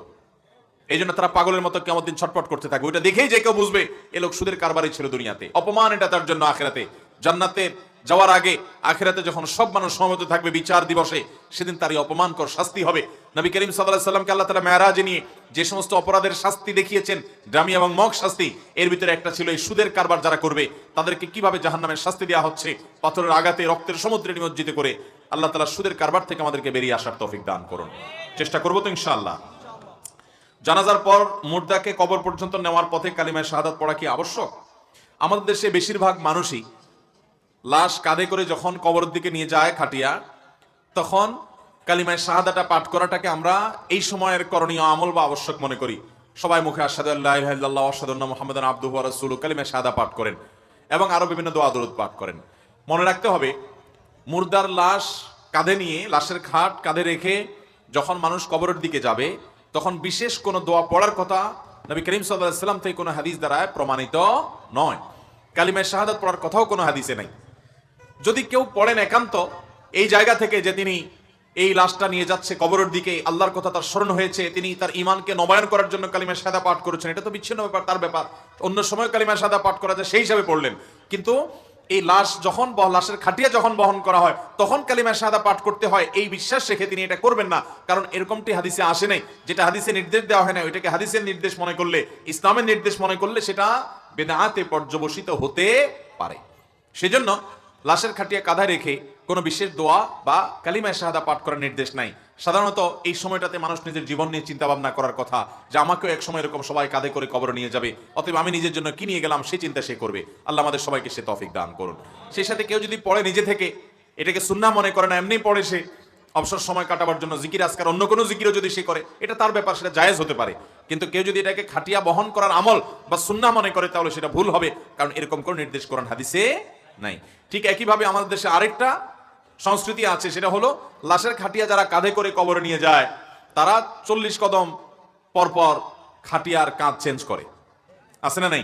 এই জন্য তারা পাগলের মতো কিয়ামত দিন ছটপট করতে থাকবে। ওইটা দেখেই যে কেউ বুঝবে এ লোক সুদের কারবারই ছিল দুনিয়াতে। অপমান এটা তার জন্য আখিরাতে। জান্নাতে যাওয়ার আগে আখিরাতে যখন সব মানুষ সমবেত থাকবে বিচার দিবসে, সেদিন তারই অপমানকর শাস্তি হবে। নবী করিম সাল্লাল্লাহু আলাইহি সাল্লামকে আল্লাহ তাআলা মেরাজে নিয়ে যে সমস্ত অপরাধের শাস্তি দেখিয়েছেন, ডামি এবং মগ শাস্তি, এর ভিতরে একটা ছিল এই সুদের কারবার যারা করবে তাদেরকে কিভাবে জাহান্নামের শাস্তি দেওয়া হচ্ছে, পাথরের আঘাতে রক্তের সমুদ্রে নিমজ্জিত করে। আল্লাহ তাআলা সুদের কারবার থেকে আমাদেরকে বেরিয়ে আসার তৌফিক দান করুন। চেষ্টা করবো তো ইনশাআল্লাহ। জানাজার পর মুর্দাকে কবর পর্যন্ত নেওয়ার পথে কালিমায়ে শাহাদাত পড়া কি আবশ্যক? আমাদের দেশে বেশিরভাগ মানুষই লাশ কাঁধে করে যখন কবরের দিকে নিয়ে যায় খাটিয়া, তখন কালিমায়ে শাহাদাটা পাঠ করাটাকে আমরা এই সময়ের করণীয় আমল বা আবশ্যক মনে করি। সবাই মুখে আশহাদু আল্লা ইলাহা ইল্লাল্লাহ ওয়া আশহাদু আন্না মুহাম্মাদান আবদুহু ওয়া রাসূলুহু কালিমায়ে শাহাদা পাঠ করেন এবং আরো বিভিন্ন দোয়া দরুদ পাঠ করেন। মনে রাখতে হবে, মুর্দার লাশ কাঁধে নিয়ে, লাশের খাট কাঁধে রেখে যখন মানুষ কবরের দিকে যাবে, তখন বিশেষ কোনো দোয়া পড়ার কথা নবী করিম সাল্লাল্লাহু আলাইহি ওয়াসাল্লাম থেকে কোনো হাদিস দ্বারা প্রমাণিত নয়। কালিমায়ে শাহাদাত পড়ার কথাও কোনো হাদিসে নাই। যদি কেউ পড়েন একান্ত এই জায়গা থেকে যে তিনি এই লাশটা নিয়ে যাচ্ছে কবরের দিকে, আল্লাহর কথা তার স্মরণ হয়েছে, তিনি তার ঈমানকে নবায়ন করার জন্য কালিমায়ে শাহাদা পাঠ করেছেন, এটা তো বিচ্ছিন্ন ব্যাপার, তার ব্যাপার। অন্য সময় কালিমায়ে শাহাদা পাঠ করা যায় সেই হিসাবে পড়লেন, কিন্তু এই লাশ যখন লাশের খাটিয়া যখন বহন করা হয় তখন কালিমায়ে শাহাদা পাঠ করতে হয়, এই বিশ্বাস রেখে তিনি এটা করবেন না। কারণ এরকমটি হাদিসে আসে নাই। যেটা হাদিসে নির্দেশ দেওয়া হয় না ওইটাকে হাদিসের নির্দেশ মনে করলে, ইসলামের নির্দেশ মনে করলে সেটা বেদাতে পর্যবসিত হতে পারে। সেজন্য লাশের খাটিয়া কাঁধে রেখে কোনো বিশেষ দোয়া বা কালিমায়ে শাহাদা পাঠ করার নির্দেশ নাই। সাধারণত এই সময়টাতে মানুষ নিজের জীবন নিয়ে চিন্তা ভাবনা করার কথা, যে আমাকেও এক সময় এরকম সবাই কাঁধে করে কবরে নিয়ে যাবে, অতএব আমি নিজের জন্য কি নিয়ে গেলাম সেই চিন্তা সে করবে। আল্লাহ আমাদের সবাইকে সে তৌফিক দান করুন। সেই সাথে কেউ যদি পড়ে নিজে থেকে, এটাকে সুন্নাহ মনে করে না, এমনি পড়ে সে অবসর সময় কাটাবার জন্য জিকির আজকার অন্য কোনো জিকিরও যদি সে করে, এটা তার ব্যাপার, সেটা জায়েজ হতে পারে। কিন্তু কেউ যদি এটাকে খাটিয়া বহন করার আমল বা সুন্নাহ মনে করে তাহলে সেটা ভুল হবে, কারণ এরকম কোনো নির্দেশ কোরআন হাদিসে নাই। ঠিক একইভাবে আমাদের দেশে আরেকটা সংস্কৃতি আছে, সেটা হলো লাশের খাটিয়া যারা কাঁধে করে কবরে নিয়ে যায় তারা 40 কদম পরপর খাটিয়ার কাঁধ চেঞ্জ করে, আছে না নাই?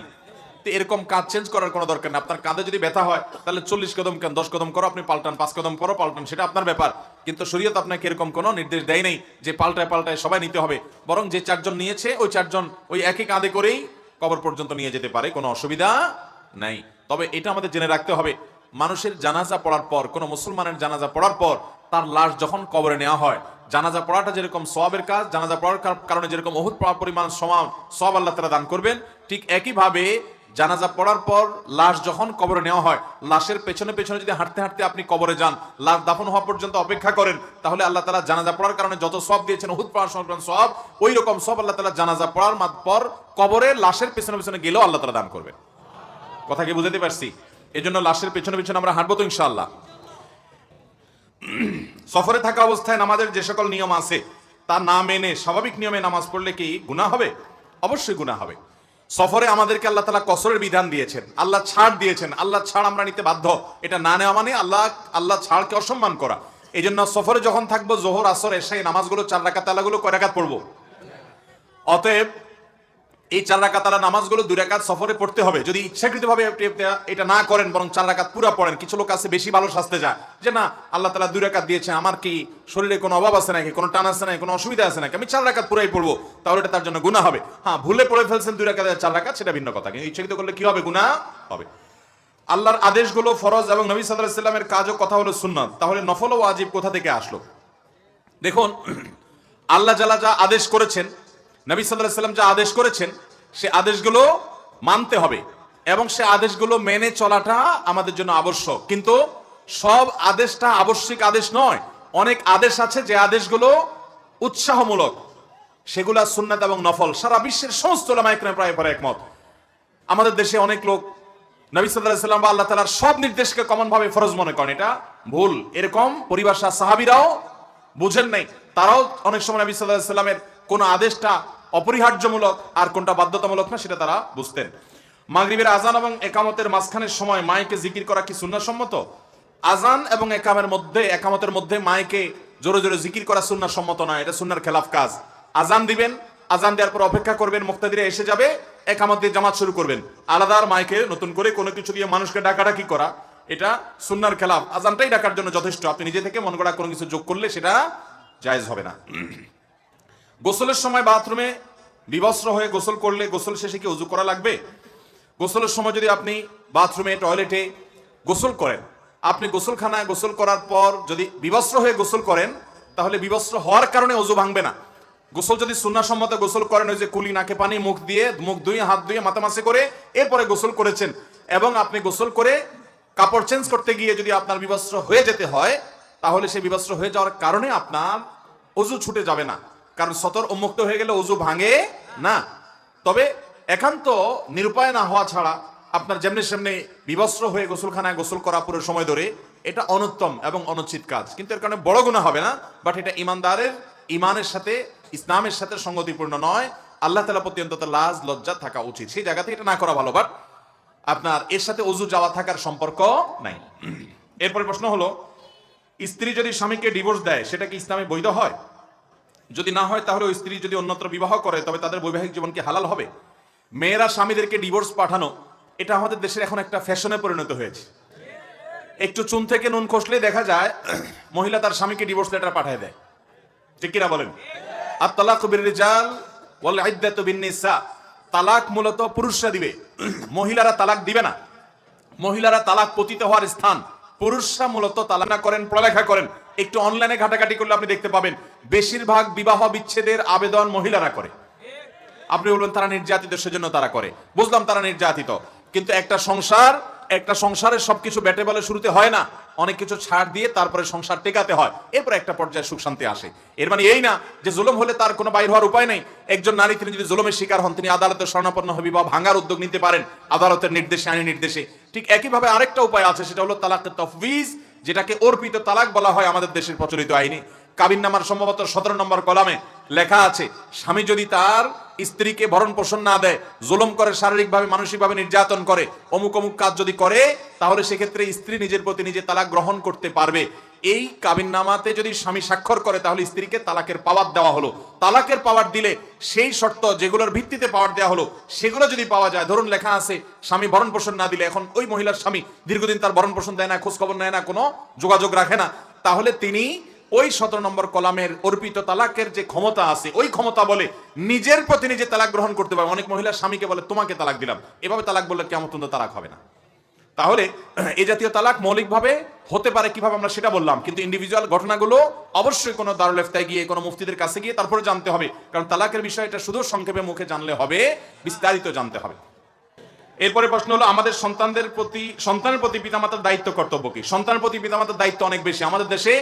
তো এরকম কাঁধ চেঞ্জ করার কোনো দরকার নেই। আপনার কাঁধে যদি ব্যথা হয় তাহলে 40 কদম কেন, 10 কদম করো, আপনি পাল্টান, 5 কদম করো, পাল্টান, সেটা আপনার ব্যাপার। কিন্তু শরীয়ত আপনাকে এরকম কোনো নির্দেশ দেয় নাই যে পাল্টায় পাল্টায় সবাই নিতে হবে। বরং যে 4 জন নিয়েছে ওই 4 জন ওই একই কাঁধে করেই কবর পর্যন্ত নিয়ে যেতে পারে, কোনো অসুবিধা নাই। তবে এটা আমাদের জেনে রাখতে হবে, মানুষের জানাজা পড়ার পর, কোনো মুসলমানের জানাজা পড়ার পর তার লাশ যখন কবরে নেওয়া হয়, জানাজা পড়াটা যেরকম সওয়াবের কাজ, জানাজা পড়ার কারণে যেরকম উহুদ পরিমাণ সমান সওয়াব আল্লাহ তাআলা দান করবেন, ঠিক একইভাবে জানাজা পড়ার পর লাশ যখন কবরে নেওয়া হয়, লাশের পেছনে পেছনে যদি হাঁটতে হাঁটতে আপনি কবরে যান, লাশ দাফন হওয়া পর্যন্ত অপেক্ষা করেন, তাহলে আল্লাহ তাআলা জানাজা পড়ার কারণে যত সওয়াব দিয়েছেন উহুদ পড়ার সমান সওয়াব, ওই রকম সওয়াব আল্লাহ তাআলা জানাজা পড়ার পর কবরে লাশের পেছনে পেছনে গেলেও আল্লাহ তাআলা দান করবেন। কথা কি বুঝাতে পারছি? এজন্য লাশের পেছনে পেছনে আমরা হাঁটবো তো ইনশাআল্লাহ। সফরে থাকা অবস্থায় নামাজের যে সকল নিয়ম আছে তা না মেনে স্বাভাবিক নিয়মে নামাজ পড়লে কি গুনাহ হবে? অবশ্যই গুনাহ হবে। সফরে আমাদেরকে আল্লাহ তাআলা কসরের বিধান দিয়েছেন, আল্লাহ ছাড় দিয়েছেন। আল্লাহ ছাড় আমরা নিতে বাধ্য। এটা না নেওয়া মানে আল্লাহ ছাড়কে অসম্মান করা। এই জন্য সফরে যখন থাকবো, জোহর আসর এশা এই নামাজগুলো 4 রাকাত আলাগুলো কয় রাকাত পড়বো? অতএব এই 4 রাকাত আলা নামাজগুলো 2 রাকাত সফরে পড়তে হবে। যদি ইচ্ছাকৃতভাবে এটা না করেন, বরং 4 রাকাত পুরো পড়েন, কিছু লোক আছে বেশি ভালো শাস্তে যায় যে না আল্লাহ তাআলা 2 রাকাত দিয়েছে, আমার কি শরীরে কোনো অভাব আছে নাকি, কোনো টান আছে নাকি, কোনো অসুবিধা আছে নাকি, আমি 4 রাকাত পুরাই পড়বো, তাহলে এটা তার জন্য গুনাহ হবে। হ্যাঁ, ভুলে পড়ে ফেলছেন 2 রাকাত 4 রাকাত, সেটা ভিন্ন কথা, কিন্তু ইচ্ছাকৃত করলে কি হবে? গুনাহ হবে। আল্লাহর আদেশগুলো ফরজ এবং নবী সাল্লাল্লাহু আলাইহি ওয়াসাল্লামের কাজ ও কথা হলো সুন্নাত, তাহলে নফল ও ওয়াজিব কোথা থেকে আসলো? দেখুন, আল্লাহ যা আদেশ করেছেন, নবী সাল্লাল্লাহু আলাইহি ওয়াসাল্লাম যা আদেশ করেছেন, সে আদেশগুলো মানতে হবে এবং সে আদেশগুলো মেনে চলাটা আমাদের জন্য আবশ্যক। কিন্তু সব আদেশটা আবশ্যিক আদেশ নয়। অনেক আদেশ আছে যে আদেশগুলো উৎসাহমূলক, সেগুলা সুন্নাত এবং নফল। সারা বিশ্বের সমস্ত উলামায়ে কেরাম প্রায় একমত। আমাদের দেশে অনেক লোক নবী সাল্লাল্লাহু আলাইহি ওয়াসাল্লাম বা আল্লাহ তাআলার সব নির্দেশকে কমন ভাবে ফরজ মনে করেন, এটা ভুল। এরকম পরিভাষা সাহাবীরাও বুঝেন নাই। তারাও অনেক সময় নবী সাল্লাল্লাহু আলাইহি ওয়াসাল্লামের কোন আদেশটা অপরিহার্যমূলক আর কোনটা বাধ্যতামূলক না সেটা তারা বুঝতেন। মাগরিবের আজান এবং একামতের মাঝখানের সময় মাইকে জিকির করা কি সুন্নাহ সম্মত? আজান এবং একামতের মধ্যে মাইকে জোরে জোরে জিকির করা সুন্নাহ সম্মত নয়, এটা সুন্নাহর খেলাফ কাজ। আজান দিবেন, আজান দেওয়ার পর অপেক্ষা করবেন, মুক্তাদিরা এসে যাবে, একামত দিয়ে জামাত শুরু করবেন। আলাদা মাইকে নতুন করে কোনো কিছু দিয়ে মানুষকে ডাকাডাকি করা, এটা সুন্নাহর খেলাফ। আজানটাই ডাকার জন্য যথেষ্ট। আপনি নিজে থেকে মন গড়া কোনো কিছু যোগ করলে সেটা জায়েজ হবে না। গোসলের সময় বাথরুমে বিবস্ত্র হয়ে গোসল করলে গোসল শেষে কি ওযু করা লাগবে? গোসলের সময় যদি আপনি বাথরুমে, টয়লেটে গোসল করেন, আপনি গোসলখানায় গোসল করার পর যদি বিবস্ত্র হয়ে গোসল করেন, তাহলে বিবস্ত্র হওয়ার কারণে ওযু ভাঙবে না। গোসল যদি সুন্নাহ সম্মত গোসল করেন, ওই যে কুলি, নাকে পানি, মুখ ধুয়ে, হাত ধুয়ে, মাথা মাসে করে এরপরে গোসল করেছেন, এবং আপনি গোসল করে কাপড় চেঞ্জ করতে গিয়ে যদি আপনার বিবস্ত্র হয়ে যেতে হয়, তাহলে সেই বিবস্ত্র হয়ে যাওয়ার কারণে আপনার ওযু ছুটে যাবে না, কারণ সতর উন্মুক্ত হয়ে গেলে ওযু ভাঙে না। তবে একান্ত নিরুপায় না হওয়া ছাড়া আপনার যেমনি সেমনি বিবস্ত্র হয়ে গোসলখানায় গোসল করা পুরো সময় ধরে, এটা অনুত্তম এবং অনুচিত কাজ। কিন্তু এর কারণে বড় গুনাহ হবে না, বাট এটা ইমানের সাথে, ইসলামের সাথে সঙ্গতিপূর্ণ নয়। আল্লাহ তাআলা প্রতি অন্তত লাজ লজ্জা থাকা উচিত, সেই জায়গা থেকে এটা না করা ভালো। বাট আপনার এর সাথে ওযু যাওয়া থাকার সম্পর্ক নাই। এরপরে প্রশ্ন হলো, স্ত্রী যদি স্বামীকে ডিভোর্স দেয়, সেটা কি ইসলামে বৈধ হয়? যদি না হয়, তাহলে ওই স্ত্রী যদি অন্যত্র বিবাহ করে, তবে তাদের বৈবাহিক জীবন কি হালাল হবে? মেয়েরা স্বামীদেরকে ডিভোর্স পাঠানো, এটা আমাদের দেশের এখন একটা ফ্যাশনে পরিণত হয়েছে। একটু চুন থেকে নুন খসলে দেখা যায় মহিলা তার স্বামীকে ডিভোর্স লেটার পাঠিয়ে দেয়। ঠিক কিনা বলেন? আত-তালাকু বির-রিজাল ওয়াল ইদ্দাতু বিন-নিসা। তালাক মূলত পুরুষরা দিবে, মহিলারা তালাক দিবে না। মহিলারা তালাক পতিত হওয়ার স্থান, পুরুষরা মূলত তালাক না করেন, পড়ালেখা করেন। একটু অনলাইনে ঘাটাঘাটি করলে আপনি দেখতে পাবেন বেশিরভাগ বিবাহ বিচ্ছেদের আবেদন মহিলারা করে। আপনি বলবেন তারা নির্যাতিত, সেজন্য তারা করে। বুঝলাম তারা নির্যাতিত, কিন্তু একটা সংসারের সবকিছু বেটে বলে শুরুতে হয় না, অনেক কিছু ছাড় দিয়ে তারপরে সংসার টেকাতে হয়, এরপর একটা পর্যায়ে সুখ শান্তি আসে। এর মানে এই না যে জুলুম হলে তার কোনো বাইর হওয়ার উপায় নেই। একজন নারী তিনি যদি জুলুমের শিকার হন, তিনি আদালতের শরণাপন্ন হয়ে বিবাহ ভাঙার উদ্যোগ নিতে পারেন আদালতের নির্দেশে, আইনি নির্দেশে। ঠিক একইভাবে আরেকটা উপায় আছে, সেটা হলো তালাক তাফউইজ, যেটাকে অর্পিত তালাক বলা হয় আমাদের দেশের প্রচলিত আইনে। কাবিননামার সম্ভবত 17 নম্বর কলামে লেখা আছে, স্বামী যদি তার স্ত্রীকে ভরণ পোষণ না দেয়, জুলুম করে, শারীরিকভাবে মানসিকভাবে নির্যাতন করে, অমুক অমুক কাজ যদি করে, তাহলে সেক্ষেত্রে স্ত্রী নিজের প্রতি নিজে তালাক গ্রহণ করতে পারবে। এই কাবিননামাতে যদি স্বামী স্বাক্ষর করে, তাহলে স্ত্রীকে তালাকের পাওয়ার দেওয়া হলো। তালাকের পাওয়ার দিলে সেই শর্ত যেগুলোর ভিত্তিতে পাওয়ার দেওয়া হলো, সেগুলো যদি পাওয়া যায়, ধরুন লেখা আছে স্বামী ভরণ পোষণ না দিলে, এখন ওই মহিলার স্বামী দীর্ঘদিন তার ভরণ পোষণ দেয় না, খোঁজ খবর নেয় না, কোনো যোগাযোগ রাখে না, তাহলে তিনি ওই 17 নম্বর কলামের অর্পিত তালাকের যে ক্ষমতা আছে, ওই ক্ষমতা বলে নিজের প্রতি নিজে তালাক গ্রহণ করতে পারে। অনেক মহিলা স্বামীকে বলে তোমাকে তালাক দিলাম, এভাবে তালাক বললে কিয়ামত পর্যন্ত তালাক হবে না। তাহলে এই জাতীয় তালাক মৌলিকভাবে হতে পারে কিভাবে আমরা সেটা বললাম, কিন্তু ইন্ডিভিজুয়াল ঘটনাগুলো অবশ্যই কোনো দারুল ইফতায় গিয়ে কোনো মুফতিদের কাছে গিয়ে তারপরে জানতে হবে, কারণ তালাকের বিষয়টা শুধু সংক্ষেপে মুখে জানলে হবে, বিস্তারিত জানতে হবে। এরপরে প্রশ্ন হলো আমাদের সন্তানের প্রতি পিতামাতার দায়িত্ব কর্তব্য কি? সন্তানের প্রতি পিতামাতার দায়িত্ব অনেক বেশি। আমাদের দেশে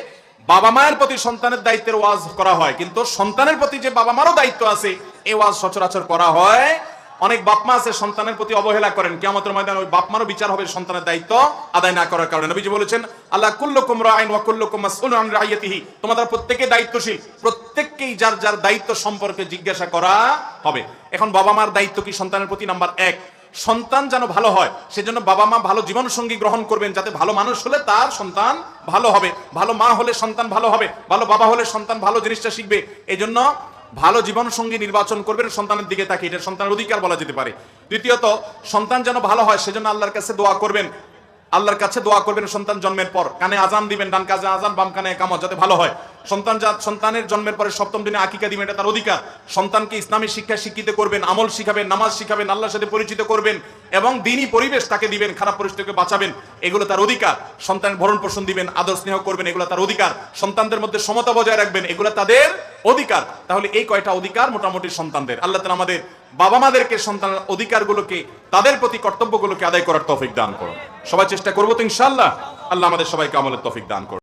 বাবা মায়ের প্রতি সন্তানের দায়িত্বের ওয়াজ করা হয়, কিন্তু সন্তানের প্রতি যে বাবা মারও দায়িত্ব আছে এই ওয়াজ সচরাচর করা হয়। অনেক বাপ মা আছে সন্তানের প্রতি অবহেলা করেন, কিয়ামতের ময়দানে ওই বাপ মারও বিচার হবে সন্তানের দায়িত্ব আদায় না করার কারণে। নবীজি বলেছেন আল্লাহ কুল্লুকুম রাইন ওয়া কুল্লুকুম মাসউলুন আন রাইয়াতিহি, তোমরা প্রত্যেকে দায়িত্বশীল, প্রত্যেককেই যার যার দায়িত্ব সম্পর্কে জিজ্ঞাসা করা হবে। এখন বাবা মার দায়িত্ব কি সন্তানের প্রতি? নাম্বার 1, সন্তান যেন ভালো হয় সেজন্য বাবা মা ভালো জীবন সঙ্গী গ্রহণ করবেন, যাতে ভালো মানুষ হলে তার সন্তান ভালো হবে, ভালো মা হলে সন্তান ভালো হবে, ভালো বাবা হলে সন্তান ভালো জিনিসটা শিখবে। এজন্য ভালো জীবন সঙ্গী নির্বাচন করবেন সন্তানের দিকে তাকে, এটা সন্তানের অধিকার বলা যেতে পারে। দ্বিতীয়ত, সন্তান যেন ভালো হয় সেজন্য আল্লাহর কাছে দোয়া করবেন। আল্লাহর কাছে দোয়া করবেন সন্তান জন্মের পর, কানে আজান দিবেন, ডান কানে আজান বাম কানে ইকামত, যাতে ভালো হয়। সন্তানের জন্মের পরে 7ম দিনে আকিকা দিবেন, এটা তার অধিকার। সন্তানকে ইসলামী শিক্ষা শিক্ষিত করবেন, আমল শিখাবেন, নামাজ শিখাবেন, আল্লাহর সাথে পরিচিত করবেন এবং দ্বীনি পরিবেশ তাকে দিবেন, খারাপ পরিস্থিতিকে বাঁচাবেন, এগুলো তার অধিকার। সন্তানের ভরণ পোষণ দিবেন, আদর স্নেহ করবেন, এগুলো তার অধিকার। সন্তানদের মধ্যে সমতা বজায় রাখবেন, এগুলো তাদের অধিকার। তাহলে এই কয়টা অধিকার মোটামুটি সন্তানদের। আল্লাহ তাআলা আমাদের বাবা মাদেরকে সন্তানের অধিকারগুলোকে, তাদের প্রতি কর্তব্যগুলোকে আদায় করার তৌফিক দান করুন। সবাই চেষ্টা করবো তো ইনশাআল্লাহ। আল্লাহ আমাদের সবাইকে আমলের তৌফিক দান করুন।